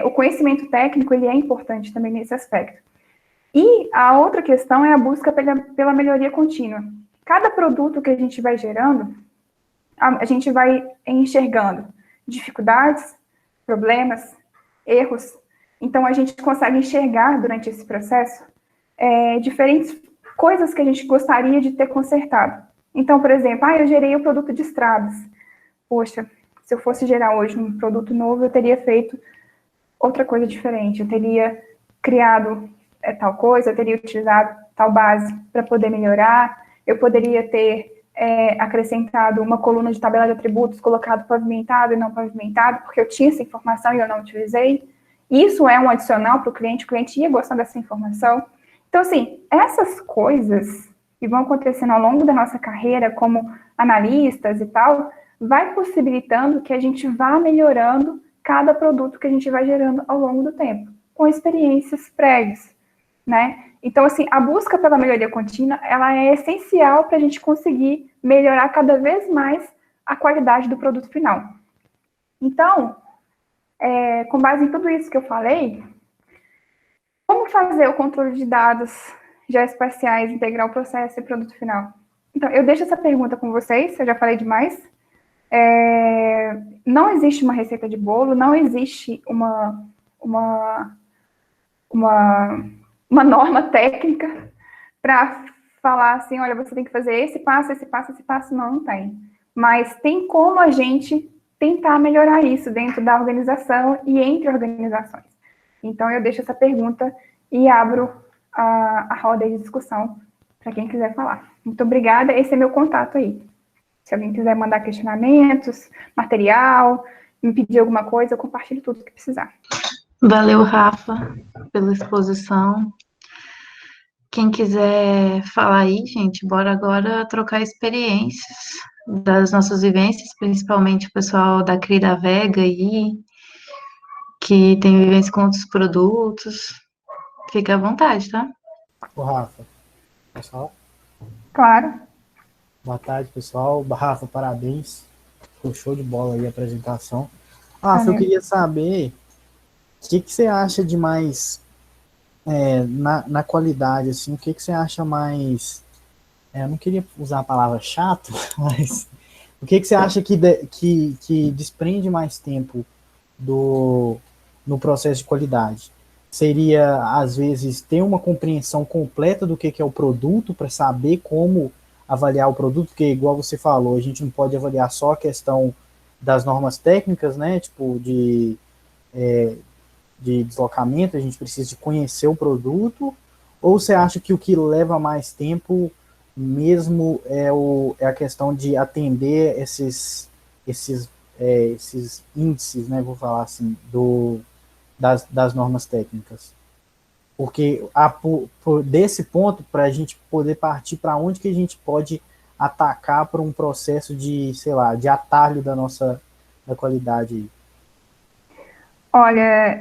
o conhecimento técnico, ele é importante também nesse aspecto. E a outra questão é a busca pela melhoria contínua. Cada produto que a gente vai gerando, a gente vai enxergando dificuldades, problemas, erros. Então, a gente consegue enxergar durante esse processo diferentes coisas que a gente gostaria de ter consertado. Então, por exemplo, eu gerei o produto de estradas. Poxa, se eu fosse gerar hoje um produto novo, eu teria feito outra coisa diferente. Eu teria criado tal coisa, eu teria utilizado tal base para poder melhorar. Eu poderia ter acrescentado uma coluna de tabela de atributos, colocado pavimentado e não pavimentado, porque eu tinha essa informação e eu não utilizei. Isso é um adicional para o cliente ia gostar dessa informação. Então, assim, essas coisas que vão acontecendo ao longo da nossa carreira como analistas e tal, vai possibilitando que a gente vá melhorando cada produto que a gente vai gerando ao longo do tempo, com experiências prévias, né? Então, assim, a busca pela melhoria contínua, ela é essencial para a gente conseguir melhorar cada vez mais a qualidade do produto final. Então, com base em tudo isso que eu falei, como fazer o controle de dados geoespaciais, integrar o processo e produto final? Então, eu deixo essa pergunta com vocês, eu já falei demais. Não existe uma receita de bolo, não existe uma norma técnica para falar assim, olha, você tem que fazer esse passo, não tem. Mas tem como a gente tentar melhorar isso dentro da organização e entre organizações. Então, eu deixo essa pergunta e abro a roda de discussão para quem quiser falar. Muito obrigada, esse é meu contato aí. Se alguém quiser mandar questionamentos, material, me pedir alguma coisa, eu compartilho tudo que precisar. Valeu, Rafa, pela exposição. Quem quiser falar aí, gente, bora agora trocar experiências das nossas vivências, principalmente o pessoal da CRI da Vega aí, que tem vivência com outros produtos. Fica à vontade, tá? Ô, Rafa, pessoal, Claro. boa tarde, pessoal. Rafa, parabéns. Ficou show de bola aí a apresentação. Rafa, eu queria saber o que você acha de mais na qualidade, assim, o que você acha mais. Eu não queria usar a palavra chato, mas o que você acha que desprende mais tempo no processo de qualidade? Seria, às vezes, ter uma compreensão completa do que é o produto para saber como avaliar o produto, porque, igual você falou, a gente não pode avaliar só a questão das normas técnicas, né, tipo de deslocamento, a gente precisa de conhecer o produto, ou você acha que o que leva mais tempo mesmo é a questão de atender esses índices, né, vou falar assim, das normas técnicas? Porque desse ponto, para a gente poder partir para onde que a gente pode atacar para um processo de, sei lá, de atalho da qualidade. Olha,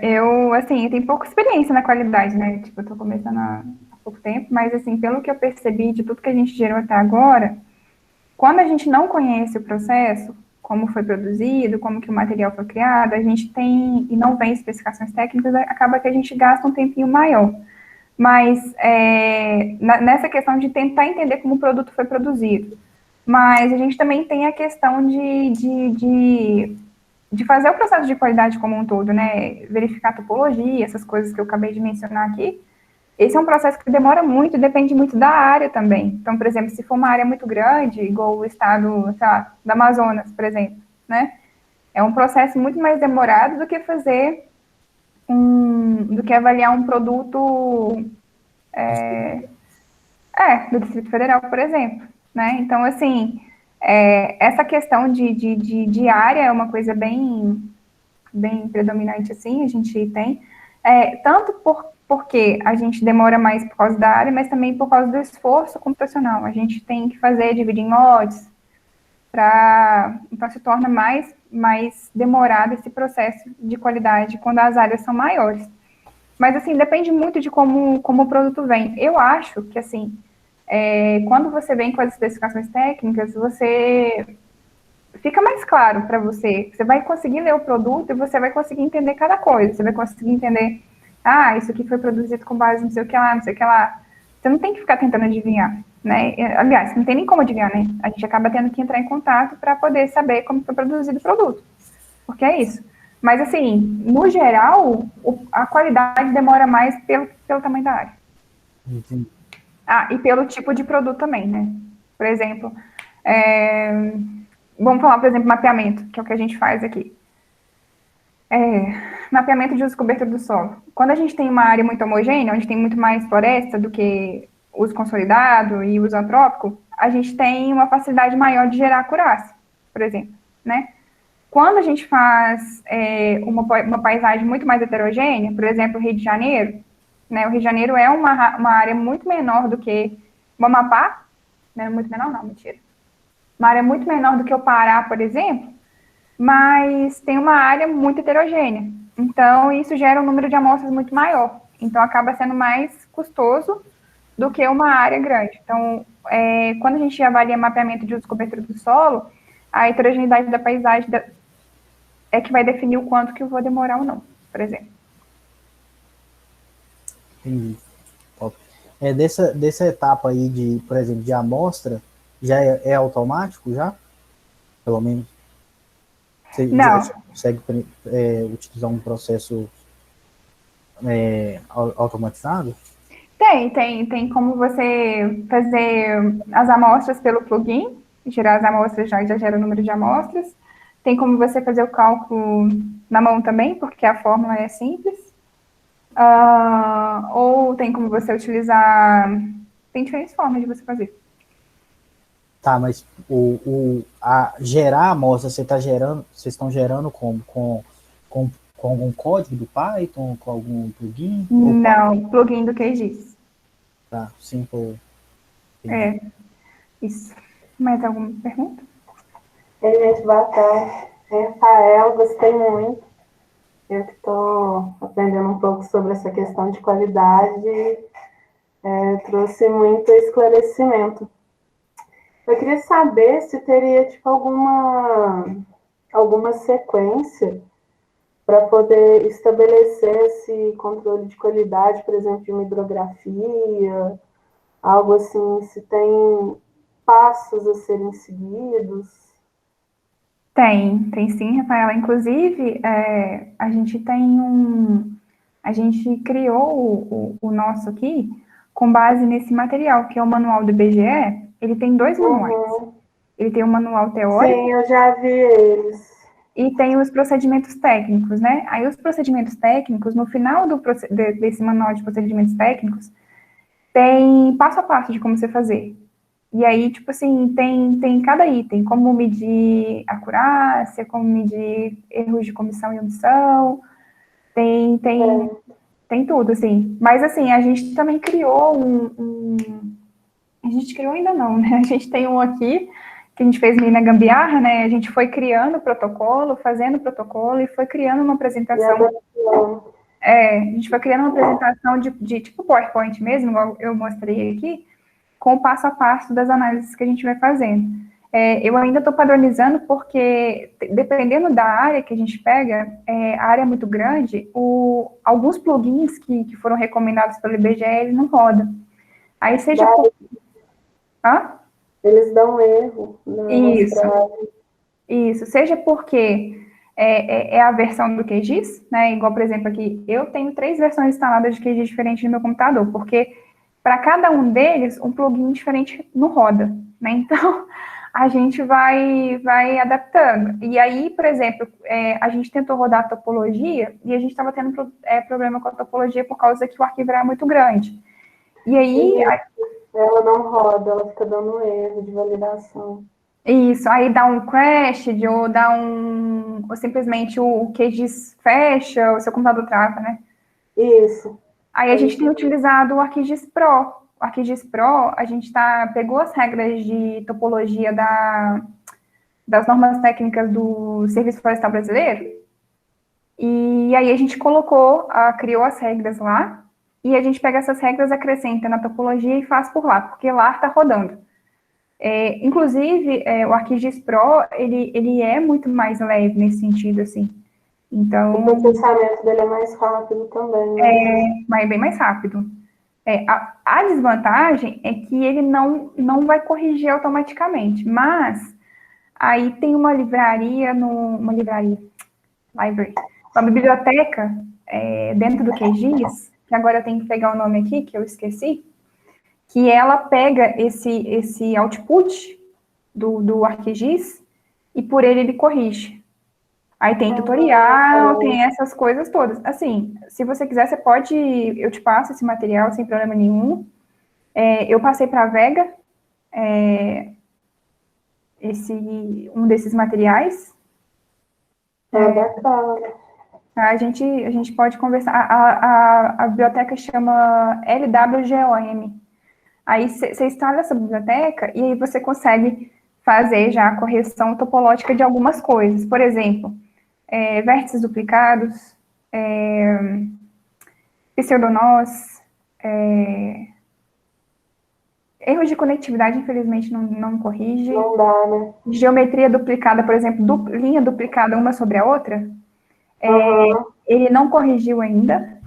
assim, eu tenho pouca experiência na qualidade, né? Tipo, eu tô começando há pouco tempo, mas, assim, pelo que eu percebi de tudo que a gente gerou até agora, quando a gente não conhece o processo, como foi produzido, como que o material foi criado, a gente tem, e não vem especificações técnicas, acaba que a gente gasta um tempinho maior. Mas nessa questão de tentar entender como o produto foi produzido. Mas a gente também tem a questão de fazer o processo de qualidade como um todo, né? Verificar a topologia, essas coisas que eu acabei de mencionar aqui. Esse é um processo que demora muito, depende muito da área também. Então, por exemplo, se for uma área muito grande, igual o estado, sei lá, do Amazonas, por exemplo, né? É um processo muito mais demorado do que do que avaliar um produto do Distrito Federal, por exemplo, né? Então, assim, essa questão de área é uma coisa bem predominante, assim, a gente tem, tanto porque a gente demora mais por causa da área, mas também por causa do esforço computacional. A gente tem que dividir em lotes, então se torna mais demorado esse processo de qualidade quando as áreas são maiores. Mas, assim, depende muito de como o produto vem. Eu acho que, assim, quando você vem com as especificações técnicas, você fica mais claro para você. Você vai conseguir ler o produto e você vai conseguir entender cada coisa. Você vai conseguir entender, isso aqui foi produzido com base não sei o que lá, não sei o que lá. Você não tem que ficar tentando adivinhar, né? Aliás, não tem nem como adivinhar, né? A gente acaba tendo que entrar em contato para poder saber como foi produzido o produto. Porque é isso. Mas, assim, no geral, a qualidade demora mais pelo tamanho da área. Entendi. E pelo tipo de produto também, né? Por exemplo, vamos falar, por exemplo, mapeamento, que é o que a gente faz aqui. Mapeamento de uso e cobertura do solo. Quando a gente tem uma área muito homogênea, onde tem muito mais floresta do que uso consolidado e uso antrópico, a gente tem uma facilidade maior de gerar acurácia, por exemplo, né? Quando a gente faz uma paisagem muito mais heterogênea, por exemplo, o Rio de Janeiro, né? O Rio de Janeiro é uma área muito menor do que o Amapá, não é muito menor, não, mentira. Uma área muito menor do que o Pará, por exemplo, mas tem uma área muito heterogênea. Então, isso gera um número de amostras muito maior. Então, acaba sendo mais custoso do que uma área grande. Então, quando a gente avalia mapeamento de uso e cobertura do solo, a heterogeneidade da paisagem é que vai definir o quanto que eu vou demorar ou não, por exemplo. Entendi. Top. Dessa etapa aí de, por exemplo, de amostra, já é automático já? Pelo menos? Você Não. já consegue utilizar um processo automatizado? Tem como você fazer as amostras pelo plugin, gerar as amostras já gera o número de amostras. Tem como você fazer o cálculo na mão também, porque a fórmula é simples. Ou tem como você utilizar... Tem diferentes formas de você fazer. Tá, mas gerar a amostra, vocês estão gerando como? Com algum código do Python, com algum plugin? Não, plugin do QGIS. Tá, simple. É, isso. Mais alguma pergunta? Ei, gente, boa tarde. Rafael, gostei muito. Eu que estou aprendendo um pouco sobre essa questão de qualidade, trouxe muito esclarecimento. Eu queria saber se teria tipo alguma sequência para poder estabelecer esse controle de qualidade, por exemplo, de uma hidrografia, algo assim, se tem passos a serem seguidos. Tem sim, Rafaela. Inclusive, a gente criou o nosso aqui com base nesse material, que é o manual do IBGE. Ele tem 2 manuais. Ele tem um manual teórico. Sim, eu já vi eles. E tem os procedimentos técnicos, né? Aí os procedimentos técnicos, no final desse manual de procedimentos técnicos, tem passo a passo de como você fazer. E aí, tipo assim, tem cada item, como medir acurácia, como medir erros de comissão e omissão, tem tudo, assim. Mas, assim, a gente também criou a gente criou ainda não, né? A gente tem um aqui, que a gente fez meio na gambiarra, né? A gente foi criando o protocolo, fazendo o protocolo e foi criando uma apresentação. A gente foi criando uma apresentação de tipo PowerPoint mesmo, igual eu mostrei aqui, com o passo a passo das análises que a gente vai fazendo. Eu ainda estou padronizando porque, dependendo da área que a gente pega, a área é muito grande, alguns plugins que foram recomendados pelo IBGE, eles não rodam. Aí seja por... Eles dão erro. Isso, seja porque é a versão do QGIS, né? Igual, por exemplo, aqui, eu tenho 3 versões instaladas de QGIS diferentes no meu computador, porque para cada um deles, um plugin diferente não roda, né? Então, a gente vai adaptando. E aí, por exemplo, a gente tentou rodar a topologia e a gente estava tendo problema com a topologia por causa que o arquivo era muito grande. E aí... Ela não roda, ela fica dando erro de validação. Isso, aí dá um crash, ou simplesmente o QGIS fecha, o seu computador trava, né? Isso. Aí a gente tem utilizado o ArcGIS Pro. O ArcGIS Pro, a gente pegou as regras de topologia das normas técnicas do Serviço Florestal Brasileiro, e aí a gente criou as regras lá, e a gente pega essas regras, acrescenta na topologia e faz por lá, porque lá está rodando. Inclusive, o ArcGIS Pro, ele é muito mais leve nesse sentido, assim. Então... O processamento dele é mais rápido também, né? É bem mais rápido. A desvantagem é que ele não vai corrigir automaticamente, mas aí tem uma biblioteca dentro do QGIS, que agora eu tenho que pegar o nome aqui, que eu esqueci, que ela pega esse output do ArcGIS e por ele corrige. Aí tem tutorial, tem essas coisas todas. Assim, se você quiser, eu te passo esse material sem problema nenhum. Eu passei para a Vega um desses materiais. Bacana. A gente pode conversar. A biblioteca chama LWGOM. Aí você instala essa biblioteca e aí você consegue fazer já a correção topológica de algumas coisas. Por exemplo, vértices duplicados, pseudonós, erros de conectividade, infelizmente, não corrige. Não dá, né? Geometria duplicada, por exemplo, linha duplicada uma sobre a outra, ele não corrigiu ainda.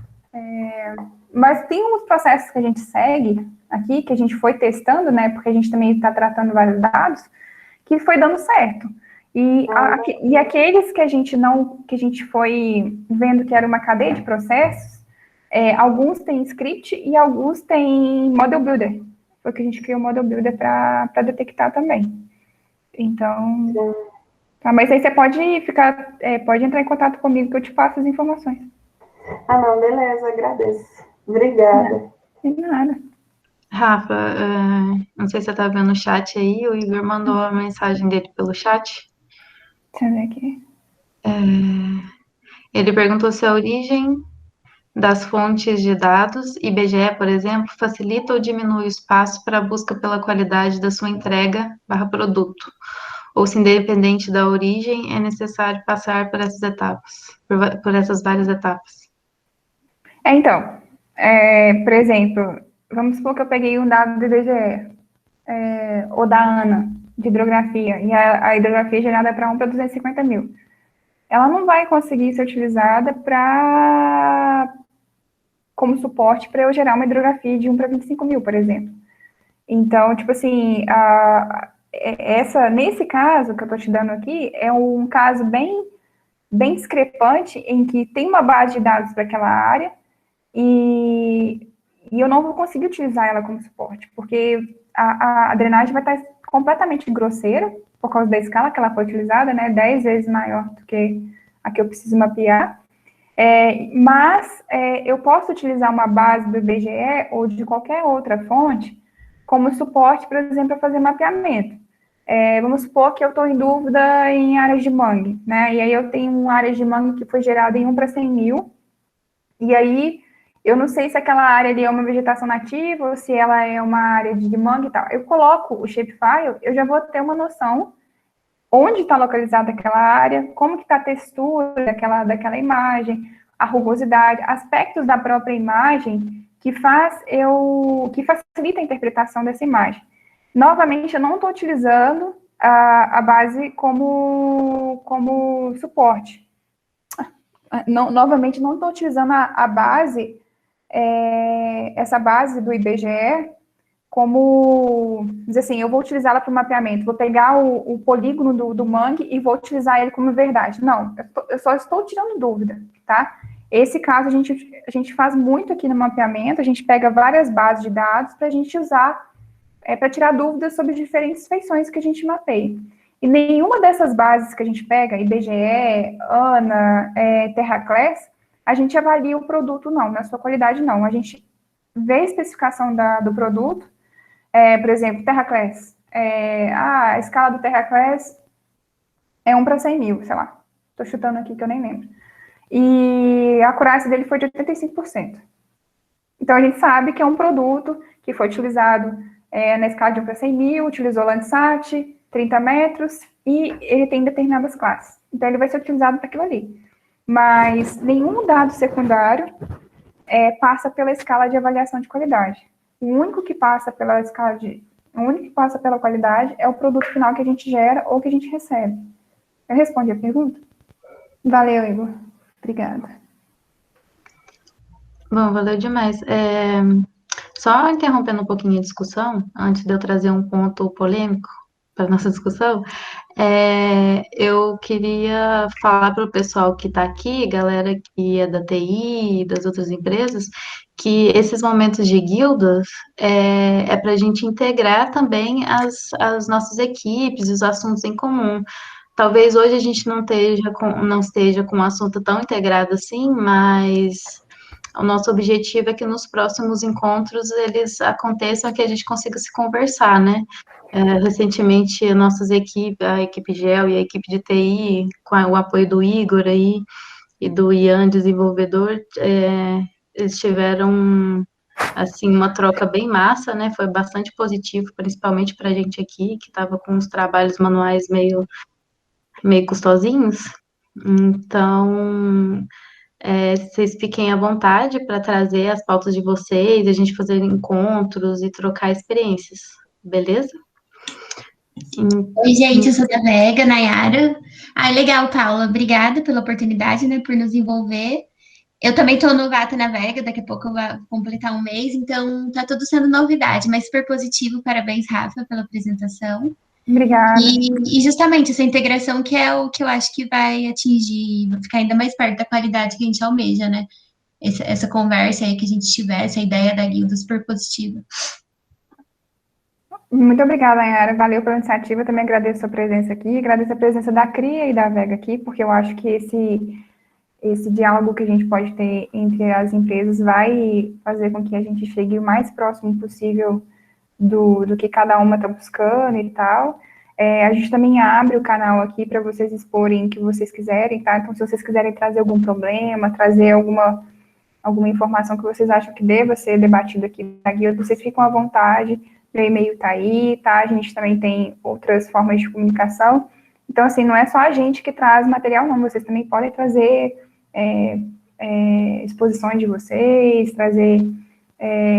Mas tem uns processos que a gente segue aqui, que a gente foi testando, né, porque a gente também está tratando vários dados, que foi dando certo. E aqueles que a gente foi vendo que era uma cadeia de processos, alguns têm script e alguns têm model builder. Foi que a gente criou o model builder para detectar também. Então, tá, mas aí você pode entrar em contato comigo que eu te passo as informações. Ah, não, beleza, agradeço. Obrigada. De nada. Rafa, não sei se você tá vendo o chat aí, o Igor mandou a mensagem dele pelo chat. Deixa eu ver aqui. Ele perguntou se a origem das fontes de dados, IBGE, por exemplo, facilita ou diminui o espaço para a busca pela qualidade da sua entrega/produto, ou se independente da origem, é necessário passar por essas etapas, por essas várias etapas. Então, por exemplo, vamos supor que eu peguei um dado do IBGE, ou da ANA, de hidrografia, e a hidrografia gerada é para 1 para 250 mil. Ela não vai conseguir ser utilizada como suporte para eu gerar uma hidrografia de 1 para 25 mil, por exemplo. Então, tipo assim, nesse caso que eu estou te dando aqui, é um caso bem discrepante, em que tem uma base de dados para aquela área, e eu não vou conseguir utilizar ela como suporte, porque a drenagem vai estar completamente grosseira, por causa da escala que ela foi utilizada, né, 10 vezes maior do que a que eu preciso mapear. Mas eu posso utilizar uma base do IBGE ou de qualquer outra fonte como suporte, por exemplo, para fazer mapeamento. Vamos supor que eu estou em dúvida em áreas de mangue, né? E aí eu tenho uma área de mangue que foi gerada em 1 para 100 mil, e aí eu não sei se aquela área ali é uma vegetação nativa ou se ela é uma área de mangue e tal. Eu coloco o shapefile, eu já vou ter uma noção onde está localizada aquela área, como que está a textura daquela imagem, a rugosidade, aspectos da própria imagem que facilita a interpretação dessa imagem. Novamente, eu não estou utilizando a base como suporte. Novamente, não estou utilizando a base, essa base do IBGE, como, dizer assim, eu vou utilizá-la para o mapeamento, vou pegar o polígono do mangue e vou utilizar ele como verdade. Não, eu só estou tirando dúvida, tá? Esse caso a gente faz muito aqui no mapeamento, a gente pega várias bases de dados para a gente usar, para tirar dúvidas sobre diferentes feições que a gente mapeia. E nenhuma dessas bases que a gente pega, IBGE, ANA, Terraclass, a gente avalia o produto, não, na sua qualidade, não. A gente vê a especificação do produto, por exemplo, Terraclass. A escala do Terraclass é 1 para 100 mil, sei lá. Estou chutando aqui que eu nem lembro. E a acurácia dele foi de 85%. Então, a gente sabe que é um produto que foi utilizado na escala de 1 para 100 mil, utilizou Landsat, 30 metros, e ele tem determinadas classes. Então, ele vai ser utilizado para aquilo ali. Mas nenhum dado secundário passa pela escala de avaliação de qualidade. O único que passa pela qualidade é o produto final que a gente gera ou que a gente recebe. Eu respondi a pergunta? Valeu, Igor. Obrigada. Bom, valeu demais. Só interrompendo um pouquinho a discussão, antes de eu trazer um ponto polêmico para a nossa discussão, eu queria falar para o pessoal que está aqui, galera que é da TI e das outras empresas, que esses momentos de guildas para a gente integrar também as nossas equipes, os assuntos em comum. Talvez hoje a gente não esteja com um assunto tão integrado assim, mas o nosso objetivo é que nos próximos encontros eles aconteçam, que a gente consiga se conversar, né? Recentemente, a equipe GEL e a equipe de TI, com o apoio do Igor aí e do Ian, desenvolvedor, eles tiveram, assim, uma troca bem massa, né? Foi bastante positivo, principalmente para a gente aqui, que estava com os trabalhos manuais meio custosinhos. Então, vocês fiquem à vontade para trazer as pautas de vocês, a gente fazer encontros e trocar experiências, beleza? Oi, gente, eu sou da Vega, Nayara. Legal, Paula, obrigada pela oportunidade, né, por nos envolver. Eu também estou novata na Vega, daqui a pouco eu vou completar um mês, então tá tudo sendo novidade, mas super positivo. Parabéns, Rafa, pela apresentação. Obrigada. E justamente essa integração que é o que eu acho que vai atingir, vai ficar ainda mais perto da qualidade que a gente almeja, né? Essa conversa aí que a gente tiver, essa ideia da guilda super positiva. Muito obrigada, Ayara. Valeu pela iniciativa. Também agradeço a sua presença aqui. Agradeço a presença da CRIA e da Vega aqui, porque eu acho que esse diálogo que a gente pode ter entre as empresas vai fazer com que a gente chegue o mais próximo possível do que cada uma está buscando e tal. A gente também abre o canal aqui para vocês exporem o que vocês quiserem, tá? Então, se vocês quiserem trazer algum problema, trazer alguma informação que vocês acham que deva ser debatida aqui na guia, vocês ficam à vontade, meu e-mail está aí, tá? A gente também tem outras formas de comunicação. Então, assim, não é só a gente que traz material, não. Vocês também podem trazer exposições de vocês, trazer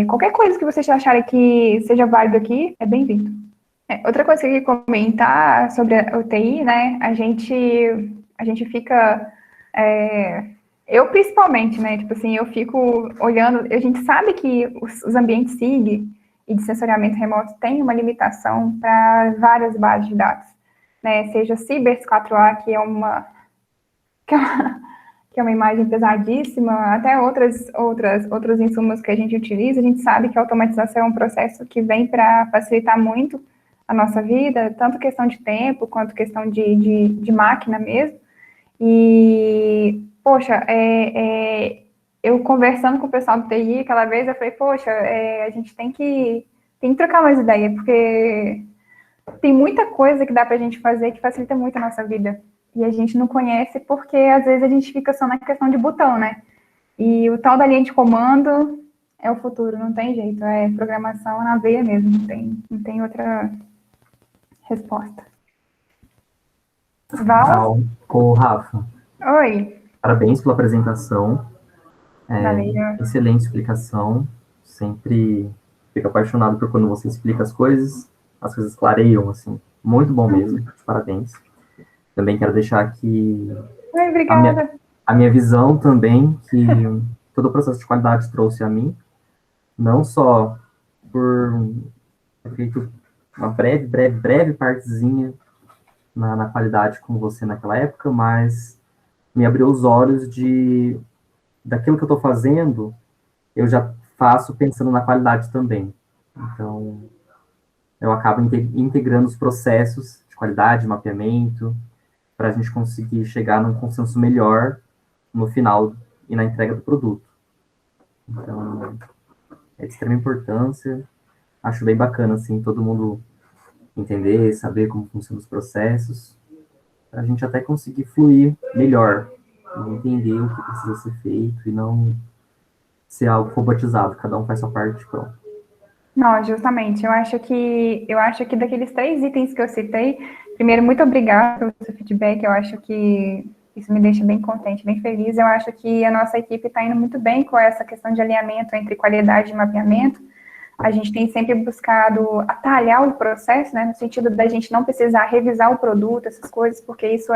qualquer coisa que vocês acharem que seja válido aqui, é bem-vindo. Outra coisa que eu queria comentar sobre a UTI, né? A gente fica... eu, principalmente, né? Tipo assim, eu fico olhando... A gente sabe que os ambientes SIG e de sensoriamento remoto têm uma limitação para várias bases de dados, né? Seja Cibers 4A, que é uma imagem pesadíssima, até outros insumos que a gente utiliza. A gente sabe que a automatização é um processo que vem para facilitar muito a nossa vida, tanto questão de tempo, quanto questão de máquina mesmo. E, poxa, eu conversando com o pessoal do TI aquela vez, eu falei, poxa, a gente tem que trocar mais ideia, porque tem muita coisa que dá para a gente fazer que facilita muito a nossa vida. E a gente não conhece porque, às vezes, a gente fica só na questão de botão, né? E o tal da linha de comando é o futuro, não tem jeito. É programação na veia mesmo, não tem outra resposta. Val? Ô, Rafa. Oi. Parabéns pela apresentação. Valeu. Excelente explicação. Sempre fico apaixonado por quando você explica as coisas clareiam, assim. Muito bom mesmo. Parabéns. Também quero deixar aqui Obrigada. a minha visão também, que todo o processo de qualidade trouxe a mim, não só por ter feito uma breve partezinha na qualidade com você naquela época, mas me abriu os olhos daquilo que eu estou fazendo, eu já faço pensando na qualidade também. Então, eu acabo integrando os processos de qualidade, mapeamento, para a gente conseguir chegar num consenso melhor no final e na entrega do produto. Então, é de extrema importância. Acho bem bacana, assim, todo mundo entender, saber como funcionam os processos, para a gente até conseguir fluir melhor, e entender o que precisa ser feito e não ser algo robotizado, cada um faz sua parte, pronto. Não, justamente. Eu acho que daqueles 3 itens que eu citei, primeiro, muito obrigada pelo seu feedback. Eu acho que isso me deixa bem contente, bem feliz. Eu acho que a nossa equipe está indo muito bem com essa questão de alinhamento entre qualidade e mapeamento. A gente tem sempre buscado atalhar o processo, né, no sentido da gente não precisar revisar o produto, essas coisas, porque isso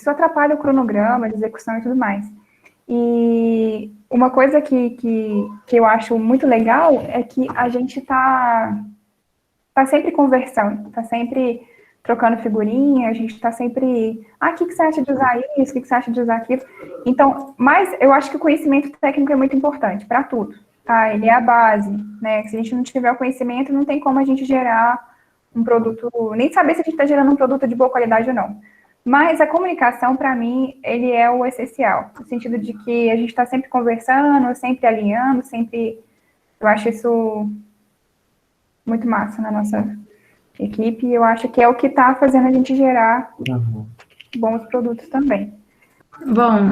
atrapalha o cronograma, a execução e tudo mais. E uma coisa que eu acho muito legal é que a gente tá sempre conversando, tá sempre trocando figurinha, a gente tá sempre, o que você acha de usar isso, o que você acha de usar aquilo. Então, mas eu acho que o conhecimento técnico é muito importante para tudo, tá? Ele é a base, né? Se a gente não tiver o conhecimento, não tem como a gente gerar um produto, nem saber se a gente está gerando um produto de boa qualidade ou não. Mas a comunicação, para mim, ele é o essencial, no sentido de que a gente está sempre conversando, sempre alinhando, sempre... Eu acho isso muito massa na nossa equipe, e eu acho que é o que está fazendo a gente gerar bons produtos também. Bom,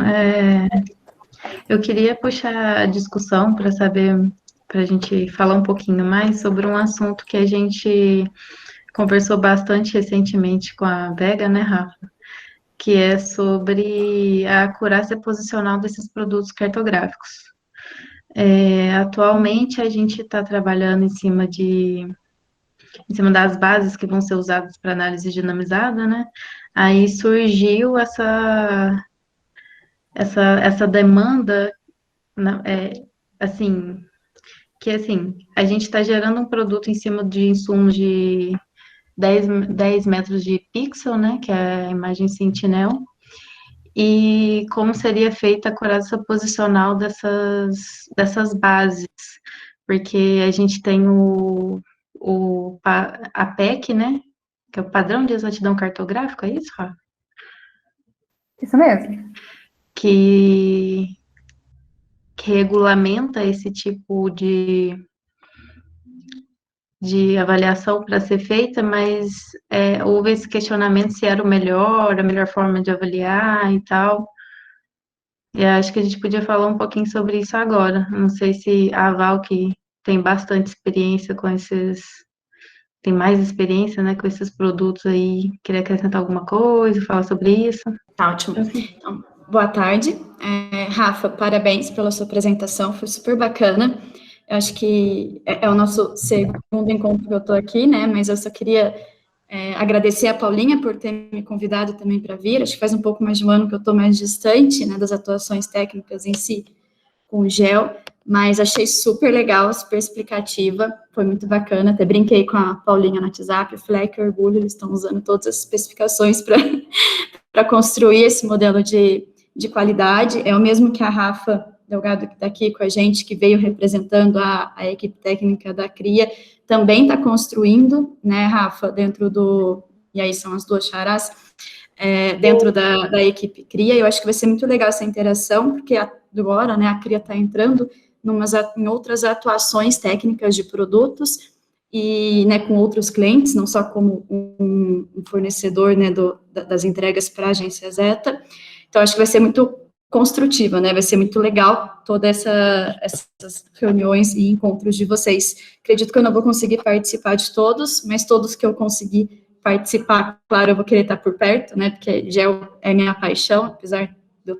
eu queria puxar a discussão para a gente falar um pouquinho mais sobre um assunto que a gente conversou bastante recentemente com a Vega, né, Rafa? Que é sobre a acurácia posicional desses produtos cartográficos. Atualmente, a gente está trabalhando em cima das bases que vão ser usadas para análise dinamizada, né? Aí surgiu essa demanda, assim, a gente está gerando um produto em cima de insumos de 10 metros de pixel, né, que é a imagem Sentinel, e como seria feita a acurácia posicional dessas bases, porque a gente tem a PEC, né, que é o Padrão de Exatidão Cartográfica, é isso, Rafa? Isso mesmo. que regulamenta esse tipo de avaliação para ser feita, mas houve esse questionamento se era a melhor forma de avaliar e tal. E acho que a gente podia falar um pouquinho sobre isso agora. Não sei se a Val, que tem bastante experiência com tem mais experiência, né, com esses produtos aí, queria acrescentar alguma coisa, falar sobre isso. Tá ótimo. Então, boa tarde. Rafa, parabéns pela sua apresentação, foi super bacana. Eu acho que é o nosso segundo encontro que eu estou aqui, né, mas eu só queria agradecer a Paulinha por ter me convidado também para vir. Acho que faz um pouco mais de um ano que eu estou mais distante, né, das atuações técnicas em si com o GEL, mas achei super legal, super explicativa, foi muito bacana, até brinquei com a Paulinha no WhatsApp, falei que orgulho, eles estão usando todas as especificações para construir esse modelo de qualidade, é o mesmo que a Rafa Delgado, que está aqui com a gente, que veio representando a equipe técnica da CRIA, também está construindo, né, Rafa, dentro do, e aí são as duas charás, dentro da equipe CRIA, eu acho que vai ser muito legal essa interação, porque agora, né, a CRIA está entrando em outras atuações técnicas de produtos, e, né, com outros clientes, não só como um fornecedor, né, das entregas para a agência Zeta, então acho que vai ser muito construtiva, né, vai ser muito legal todas essas reuniões e encontros de vocês. Acredito que eu não vou conseguir participar de todos, mas todos que eu conseguir participar, claro, eu vou querer estar por perto, né, porque GEL é minha paixão, apesar de eu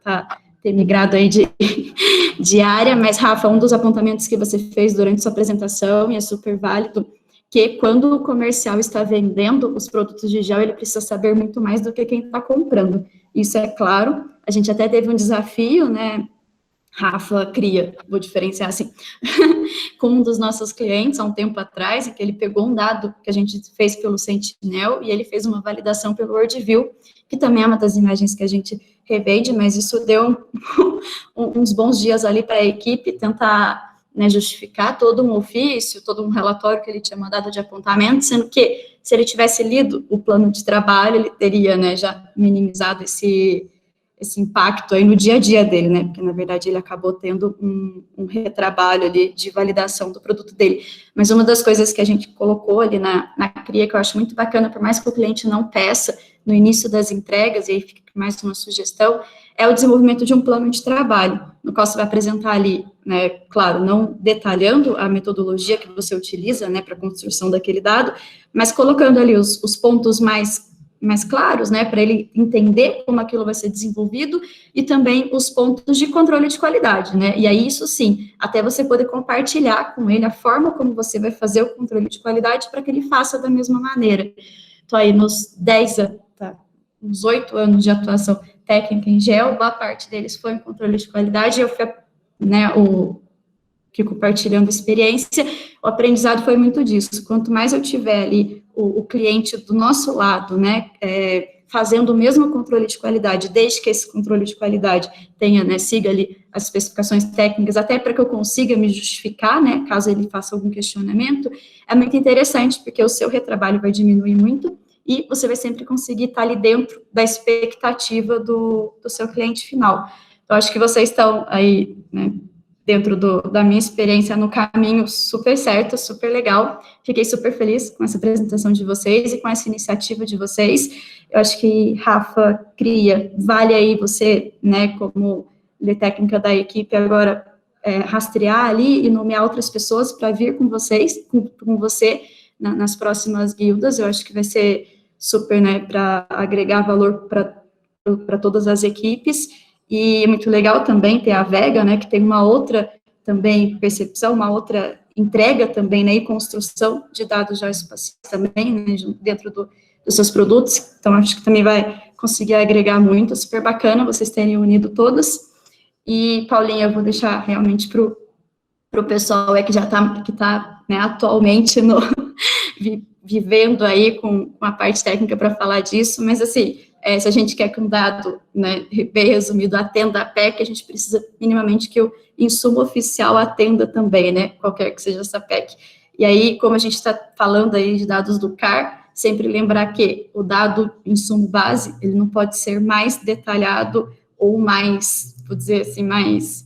ter migrado aí de área, mas, Rafa, um dos apontamentos que você fez durante sua apresentação, e é super válido, que quando o comercial está vendendo os produtos de gel, ele precisa saber muito mais do que quem está comprando. Isso é claro, a gente até teve um desafio, né, Rafa CRIA, vou diferenciar assim, com um dos nossos clientes, há um tempo atrás, em que ele pegou um dado que a gente fez pelo Sentinel, e ele fez uma validação pelo WorldView, que também é uma das imagens que a gente revende, mas isso deu uns bons dias ali para a equipe tentar, né, justificar todo um ofício, todo um relatório que ele tinha mandado de apontamento, sendo que, se ele tivesse lido o plano de trabalho, ele teria, né, já minimizado esse impacto aí no dia a dia dele, né, porque, na verdade, ele acabou tendo um retrabalho ali de validação do produto dele. Mas uma das coisas que a gente colocou ali na CRIA, que eu acho muito bacana, por mais que o cliente não peça no início das entregas, e aí fica mais uma sugestão, é o desenvolvimento de um plano de trabalho, no qual você vai apresentar ali, né, claro, não detalhando a metodologia que você utiliza, né, para a construção daquele dado, mas colocando ali os pontos mais claros, né, para ele entender como aquilo vai ser desenvolvido, e também os pontos de controle de qualidade, né, e aí isso sim, até você poder compartilhar com ele a forma como você vai fazer o controle de qualidade para que ele faça da mesma maneira. Então, aí, uns 8 anos de atuação técnica em GEL, boa parte deles foi em controle de qualidade, eu fui, né, que compartilhando experiência, o aprendizado foi muito disso. Quanto mais eu tiver ali o cliente do nosso lado, né, fazendo o mesmo controle de qualidade, desde que esse controle de qualidade tenha, né, siga ali as especificações técnicas, até para que eu consiga me justificar, né, caso ele faça algum questionamento, é muito interessante, porque o seu retrabalho vai diminuir muito, e você vai sempre conseguir estar ali dentro da expectativa do seu cliente final. Então, acho que vocês estão aí, né, dentro da minha experiência, no caminho super certo, super legal. Fiquei super feliz com essa apresentação de vocês e com essa iniciativa de vocês. Eu acho que, Rafa, CRIA, vale aí você, né, como líder técnica da equipe, agora rastrear ali e nomear outras pessoas para vir com vocês, com você, nas próximas guildas. Eu acho que vai ser super, né, para agregar valor para todas as equipes. E é muito legal também ter a Vega, né, que tem uma outra também percepção, uma outra entrega também, né, e construção de dados geoespaciais também, né, dentro dos seus produtos. Então, acho que também vai conseguir agregar muito. Super bacana vocês terem unido todas. E, Paulinha, eu vou deixar realmente para o pessoal que já está, né, atualmente vivendo aí com a parte técnica para falar disso, mas, assim, se a gente quer que um dado, né, bem resumido, atenda a PEC, a gente precisa minimamente que o insumo oficial atenda também, né, qualquer que seja essa PEC. E aí, como a gente está falando aí de dados do CAR, sempre lembrar que o dado insumo base, ele não pode ser mais detalhado ou mais, vou dizer assim, mais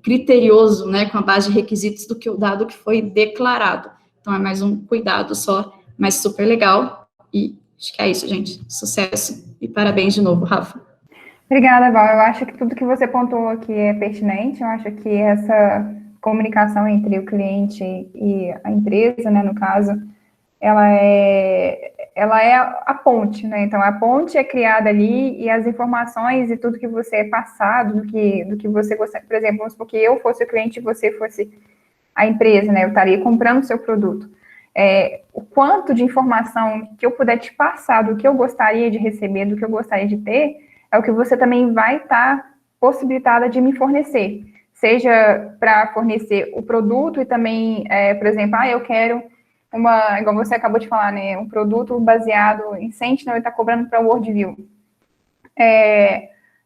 criterioso, né, com a base de requisitos do que o dado que foi declarado. Então, é mais um cuidado só, mas super legal, e acho que é isso, gente. Sucesso e parabéns de novo, Rafa. Obrigada, Val. Eu acho que tudo que você pontuou aqui é pertinente. Eu acho que essa comunicação entre o cliente e a empresa, né, no caso, ela é a ponte, né? Então, a ponte é criada ali e as informações e tudo que você é passado, do que você gostaria. Por exemplo, vamos supor que eu fosse o cliente e você fosse a empresa, né? Eu estaria comprando o seu produto. O quanto de informação que eu puder te passar do que eu gostaria de receber, do que eu gostaria de ter, é o que você também vai estar possibilitada de me fornecer. Seja para fornecer o produto e também, por exemplo, eu quero igual você acabou de falar, né, um produto baseado em Sentinel e está cobrando para WorldView.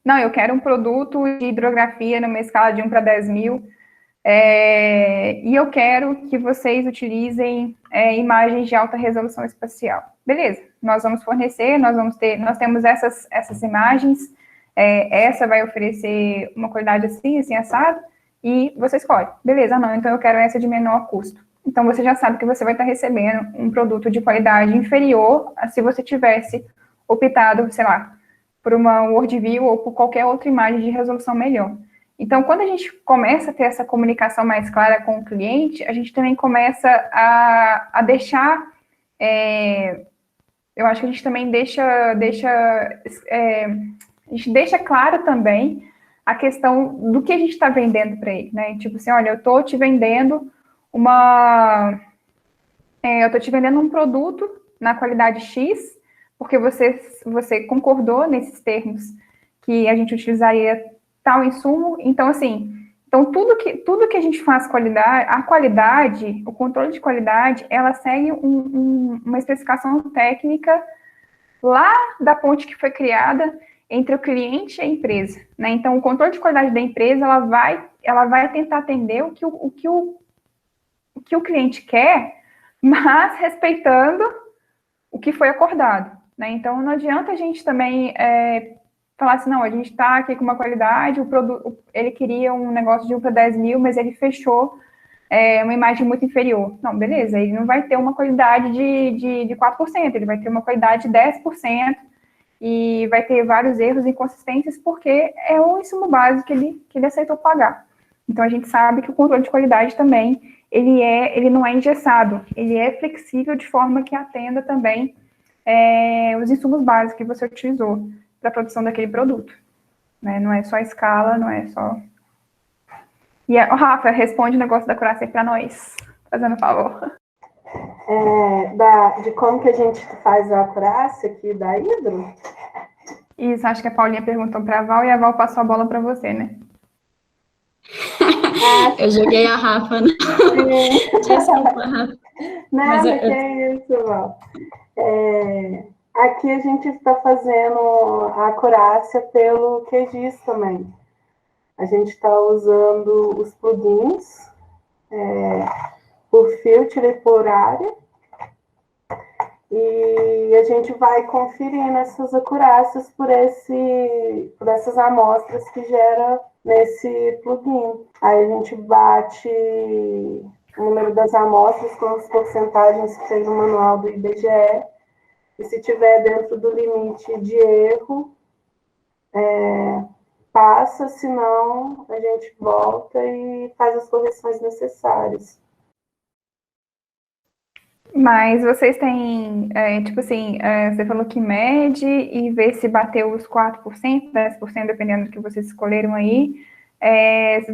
Não, eu quero um produto de hidrografia numa escala de 1 para 10 mil, e eu quero que vocês utilizem imagens de alta resolução espacial. Beleza, nós vamos fornecer, nós temos essas imagens, essa vai oferecer uma qualidade assim, assado, e você escolhe. Beleza, não, então eu quero essa de menor custo. Então, você já sabe que você vai estar recebendo um produto de qualidade inferior a se você tivesse optado, sei lá, por uma WorldView ou por qualquer outra imagem de resolução melhor. Então, quando a gente começa a ter essa comunicação mais clara com o cliente, a gente também começa a deixar... eu acho que a gente também a gente deixa claro também a questão do que a gente está vendendo para ele, né? Tipo assim, olha, eu estou te vendendo eu estou te vendendo um produto na qualidade X, porque você concordou nesses termos que a gente utilizaria tal insumo. Então, assim, tudo que a gente faz a qualidade, o controle de qualidade, ela segue uma especificação técnica lá da ponte que foi criada entre o cliente e a empresa, né? Então, o controle de qualidade da empresa, ela vai tentar atender o que o cliente quer, mas respeitando o que foi acordado, né? Então, não adianta a gente também falar assim, não, a gente está aqui com uma qualidade, o produto, ele queria um negócio de 1 para 10 mil, mas ele fechou uma imagem muito inferior. Não, beleza, ele não vai ter uma qualidade de 4%, ele vai ter uma qualidade de 10%, e vai ter vários erros e inconsistências, porque é o insumo básico que ele aceitou pagar. Então, a gente sabe que o controle de qualidade também, ele não é engessado, ele é flexível de forma que atenda também os insumos básicos que você utilizou para a produção daquele produto. Né? Não é só escala, não é só... E, Rafa, responde o negócio da Curacê para nós, fazendo favor. De como que a gente faz a acurácia aqui da hidro? Isso, acho que a Paulinha perguntou para a Val e a Val passou a bola para você, né? Eu joguei a Rafa, né? Desculpa, Rafa. Nada, que é isso, Val. Aqui a gente está fazendo a acurácia pelo QGIS também. A gente está usando os plugins por filtro e por área. E a gente vai conferindo essas acurácias por essas amostras que gera nesse plugin. Aí a gente bate o número das amostras com as porcentagens que tem no manual do IBGE. E se tiver dentro do limite de erro, passa, senão a gente volta e faz as correções necessárias. Mas vocês têm, tipo assim, você falou que mede e vê se bateu os 4%, 10%, dependendo do que vocês escolheram aí.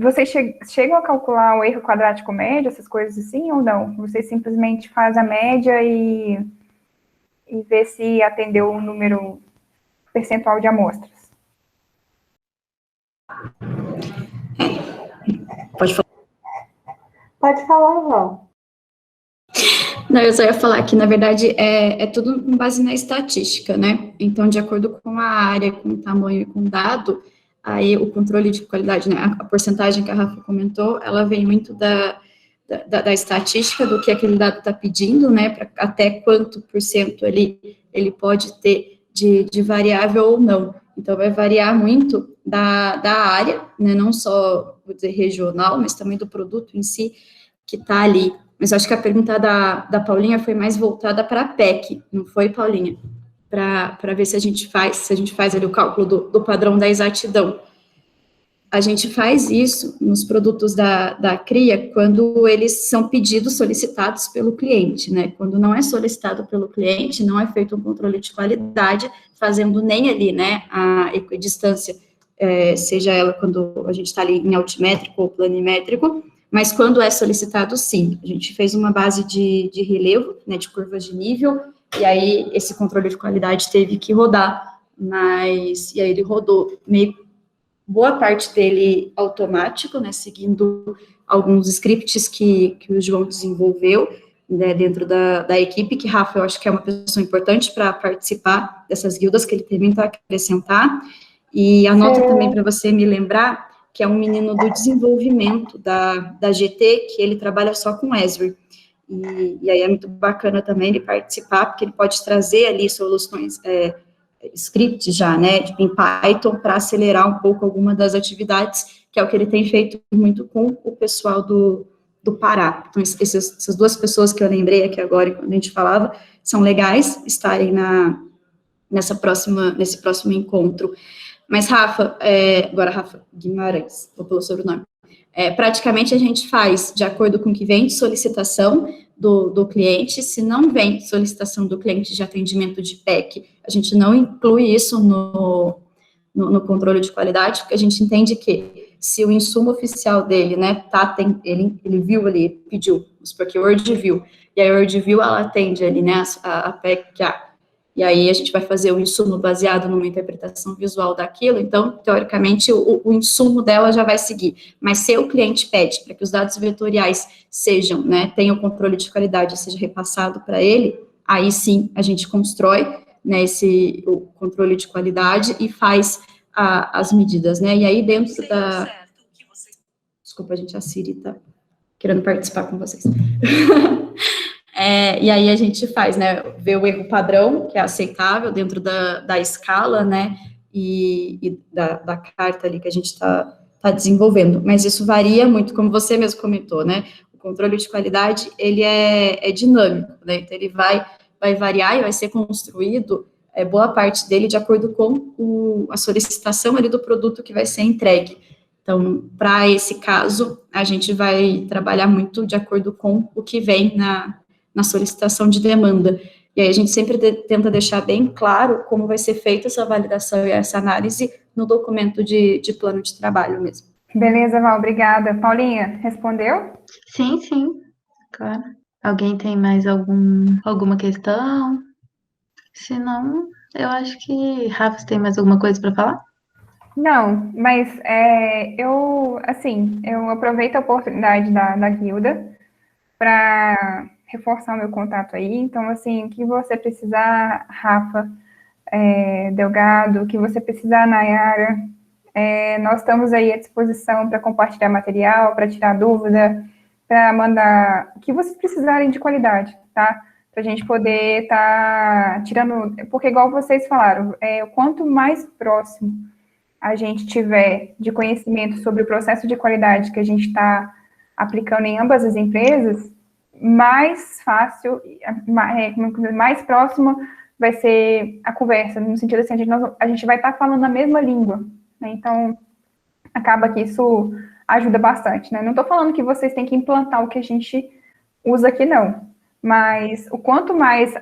Vocês chegam a calcular o erro quadrático médio, essas coisas assim, ou não? Vocês simplesmente fazem a média e vê se atendeu o número percentual de amostras? Pode falar. Pode falar, Val. Não, eu só ia falar que, na verdade, é tudo com base na estatística, né? Então, de acordo com a área, com o tamanho e com o dado, aí o controle de qualidade, né? A porcentagem que a Rafa comentou, ela vem muito da estatística, do que aquele dado está pedindo, né? Até quanto por cento ele pode ter de variável ou não. Então, vai variar muito da área, né, não só, vou dizer, regional, mas também do produto em si que está ali. Mas acho que a pergunta da Paulinha foi mais voltada para a PEC, não foi, Paulinha? Para ver se a gente faz ali o cálculo do padrão da exatidão. A gente faz isso nos produtos da CRIA quando eles são pedidos, solicitados pelo cliente, né? Quando não é solicitado pelo cliente, não é feito um controle de qualidade, fazendo nem ali, né, a equidistância, seja ela quando a gente está ali em altimétrico ou planimétrico, mas quando é solicitado, sim. A gente fez uma base de relevo, né, de curvas de nível, e aí esse controle de qualidade teve que rodar, e aí ele rodou meio boa parte dele automático, né, seguindo alguns scripts que o João desenvolveu, né, dentro da equipe, que Rafa, eu acho que é uma pessoa importante para participar dessas guildas, que ele tem muito a acrescentar, e anota também para você me lembrar, que é um menino do desenvolvimento da GT, que ele trabalha só com Esri, e aí é muito bacana também ele participar, porque ele pode trazer ali soluções, script já, né, tipo, em Python, para acelerar um pouco alguma das atividades, que é o que ele tem feito muito com o pessoal do Pará. Então, essas duas pessoas que eu lembrei aqui agora, quando a gente falava, são legais estarem nesse próximo encontro. Mas, Rafa, agora Rafa Guimarães, vou pelo sobrenome. Praticamente a gente faz de acordo com o que vem de solicitação do cliente. Se não vem solicitação do cliente de atendimento de PEC, a gente não inclui isso no controle de qualidade, porque a gente entende que se o insumo oficial dele, né, ele viu ali, pediu, porque o Word viu, e a Word viu, ela atende ali, né, a PEC A. E aí a gente vai fazer o insumo baseado numa interpretação visual daquilo, então, teoricamente, o insumo dela já vai seguir. Mas se o cliente pede para que os dados vetoriais sejam, né, tenham controle de qualidade, seja repassado para ele, aí sim a gente constrói, né, o controle de qualidade e faz as medidas, né, e aí dentro Desculpa, gente, a Siri tá querendo participar com vocês. E aí a gente faz, né, vê o erro padrão, que é aceitável dentro da escala, né, e da carta ali que a gente está desenvolvendo. Mas isso varia muito, como você mesmo comentou, né, o controle de qualidade, ele é dinâmico, né, então ele vai variar e vai ser construído, boa parte dele, de acordo com a solicitação ali do produto que vai ser entregue. Então, para esse caso, a gente vai trabalhar muito de acordo com o que vem na solicitação de demanda. E aí a gente sempre tenta deixar bem claro como vai ser feita essa validação e essa análise no documento de plano de trabalho mesmo. Beleza, Val, obrigada. Paulinha, respondeu? Sim, claro. Alguém tem mais alguma questão? Se não, eu acho que Rafa tem mais alguma coisa para falar? Não, mas eu aproveito a oportunidade da guilda para reforçar o meu contato aí. Então, assim, o que você precisar, Rafa, Delgado, o que você precisar, Nayara, nós estamos aí à disposição para compartilhar material, para tirar dúvida, para mandar o que vocês precisarem de qualidade, tá? Para a gente poder estar tirando, porque igual vocês falaram, quanto mais próximo a gente tiver de conhecimento sobre o processo de qualidade que a gente está aplicando em ambas as empresas, mais fácil, mais próxima vai ser a conversa, no sentido assim, a gente vai estar falando a mesma língua, né? Então, acaba que isso ajuda bastante, né? Não estou falando que vocês têm que implantar o que a gente usa aqui, não, mas o quanto mais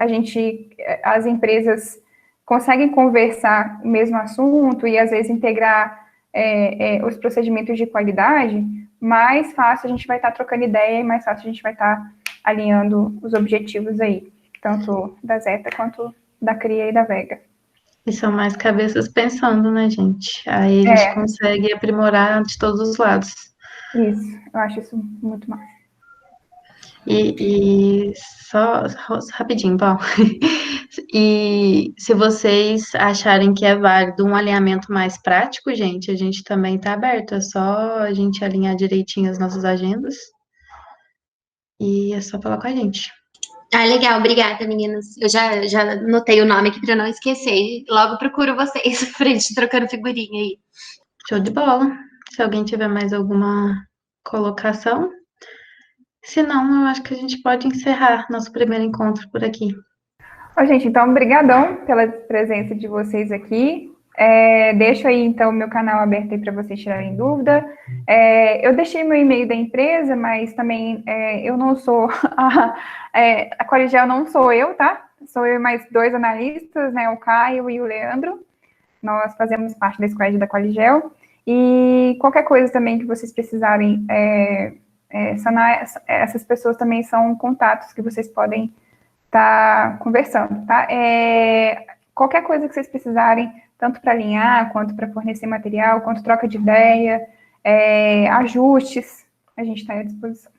as empresas conseguem conversar o mesmo assunto e, às vezes, integrar os procedimentos de qualidade, mais fácil a gente vai estar trocando ideia e mais fácil a gente vai estar alinhando os objetivos aí, tanto da Zeta quanto da CRIA e da Vega. E são mais cabeças pensando, né, gente? Aí a gente consegue aprimorar de todos os lados. Isso, eu acho isso muito massa. E só rapidinho, Paulo. E se vocês acharem que é válido um alinhamento mais prático, gente, a gente também está aberto. É só a gente alinhar direitinho as nossas agendas. E é só falar com a gente. Ah, legal, obrigada, meninas. Eu já anotei o nome aqui para não esquecer. Logo procuro vocês pra gente trocando figurinha aí. Show de bola. Se alguém tiver mais alguma colocação. Se não, eu acho que a gente pode encerrar nosso primeiro encontro por aqui. Ó, gente, então, brigadão pela presença de vocês aqui. Deixo aí, então, o meu canal aberto aí para vocês tirarem dúvida. Eu deixei meu e-mail da empresa, mas também eu não sou... a Qualigel não sou eu, tá? Sou eu e mais 2 analistas, né? O Caio e o Leandro. Nós fazemos parte da squad da Qualigel. E qualquer coisa também que vocês precisarem sanar, essas pessoas também são contatos que vocês podem estar conversando, tá? Qualquer coisa que vocês precisarem, tanto para alinhar, quanto para fornecer material, quanto troca de ideia, ajustes, a gente está à disposição.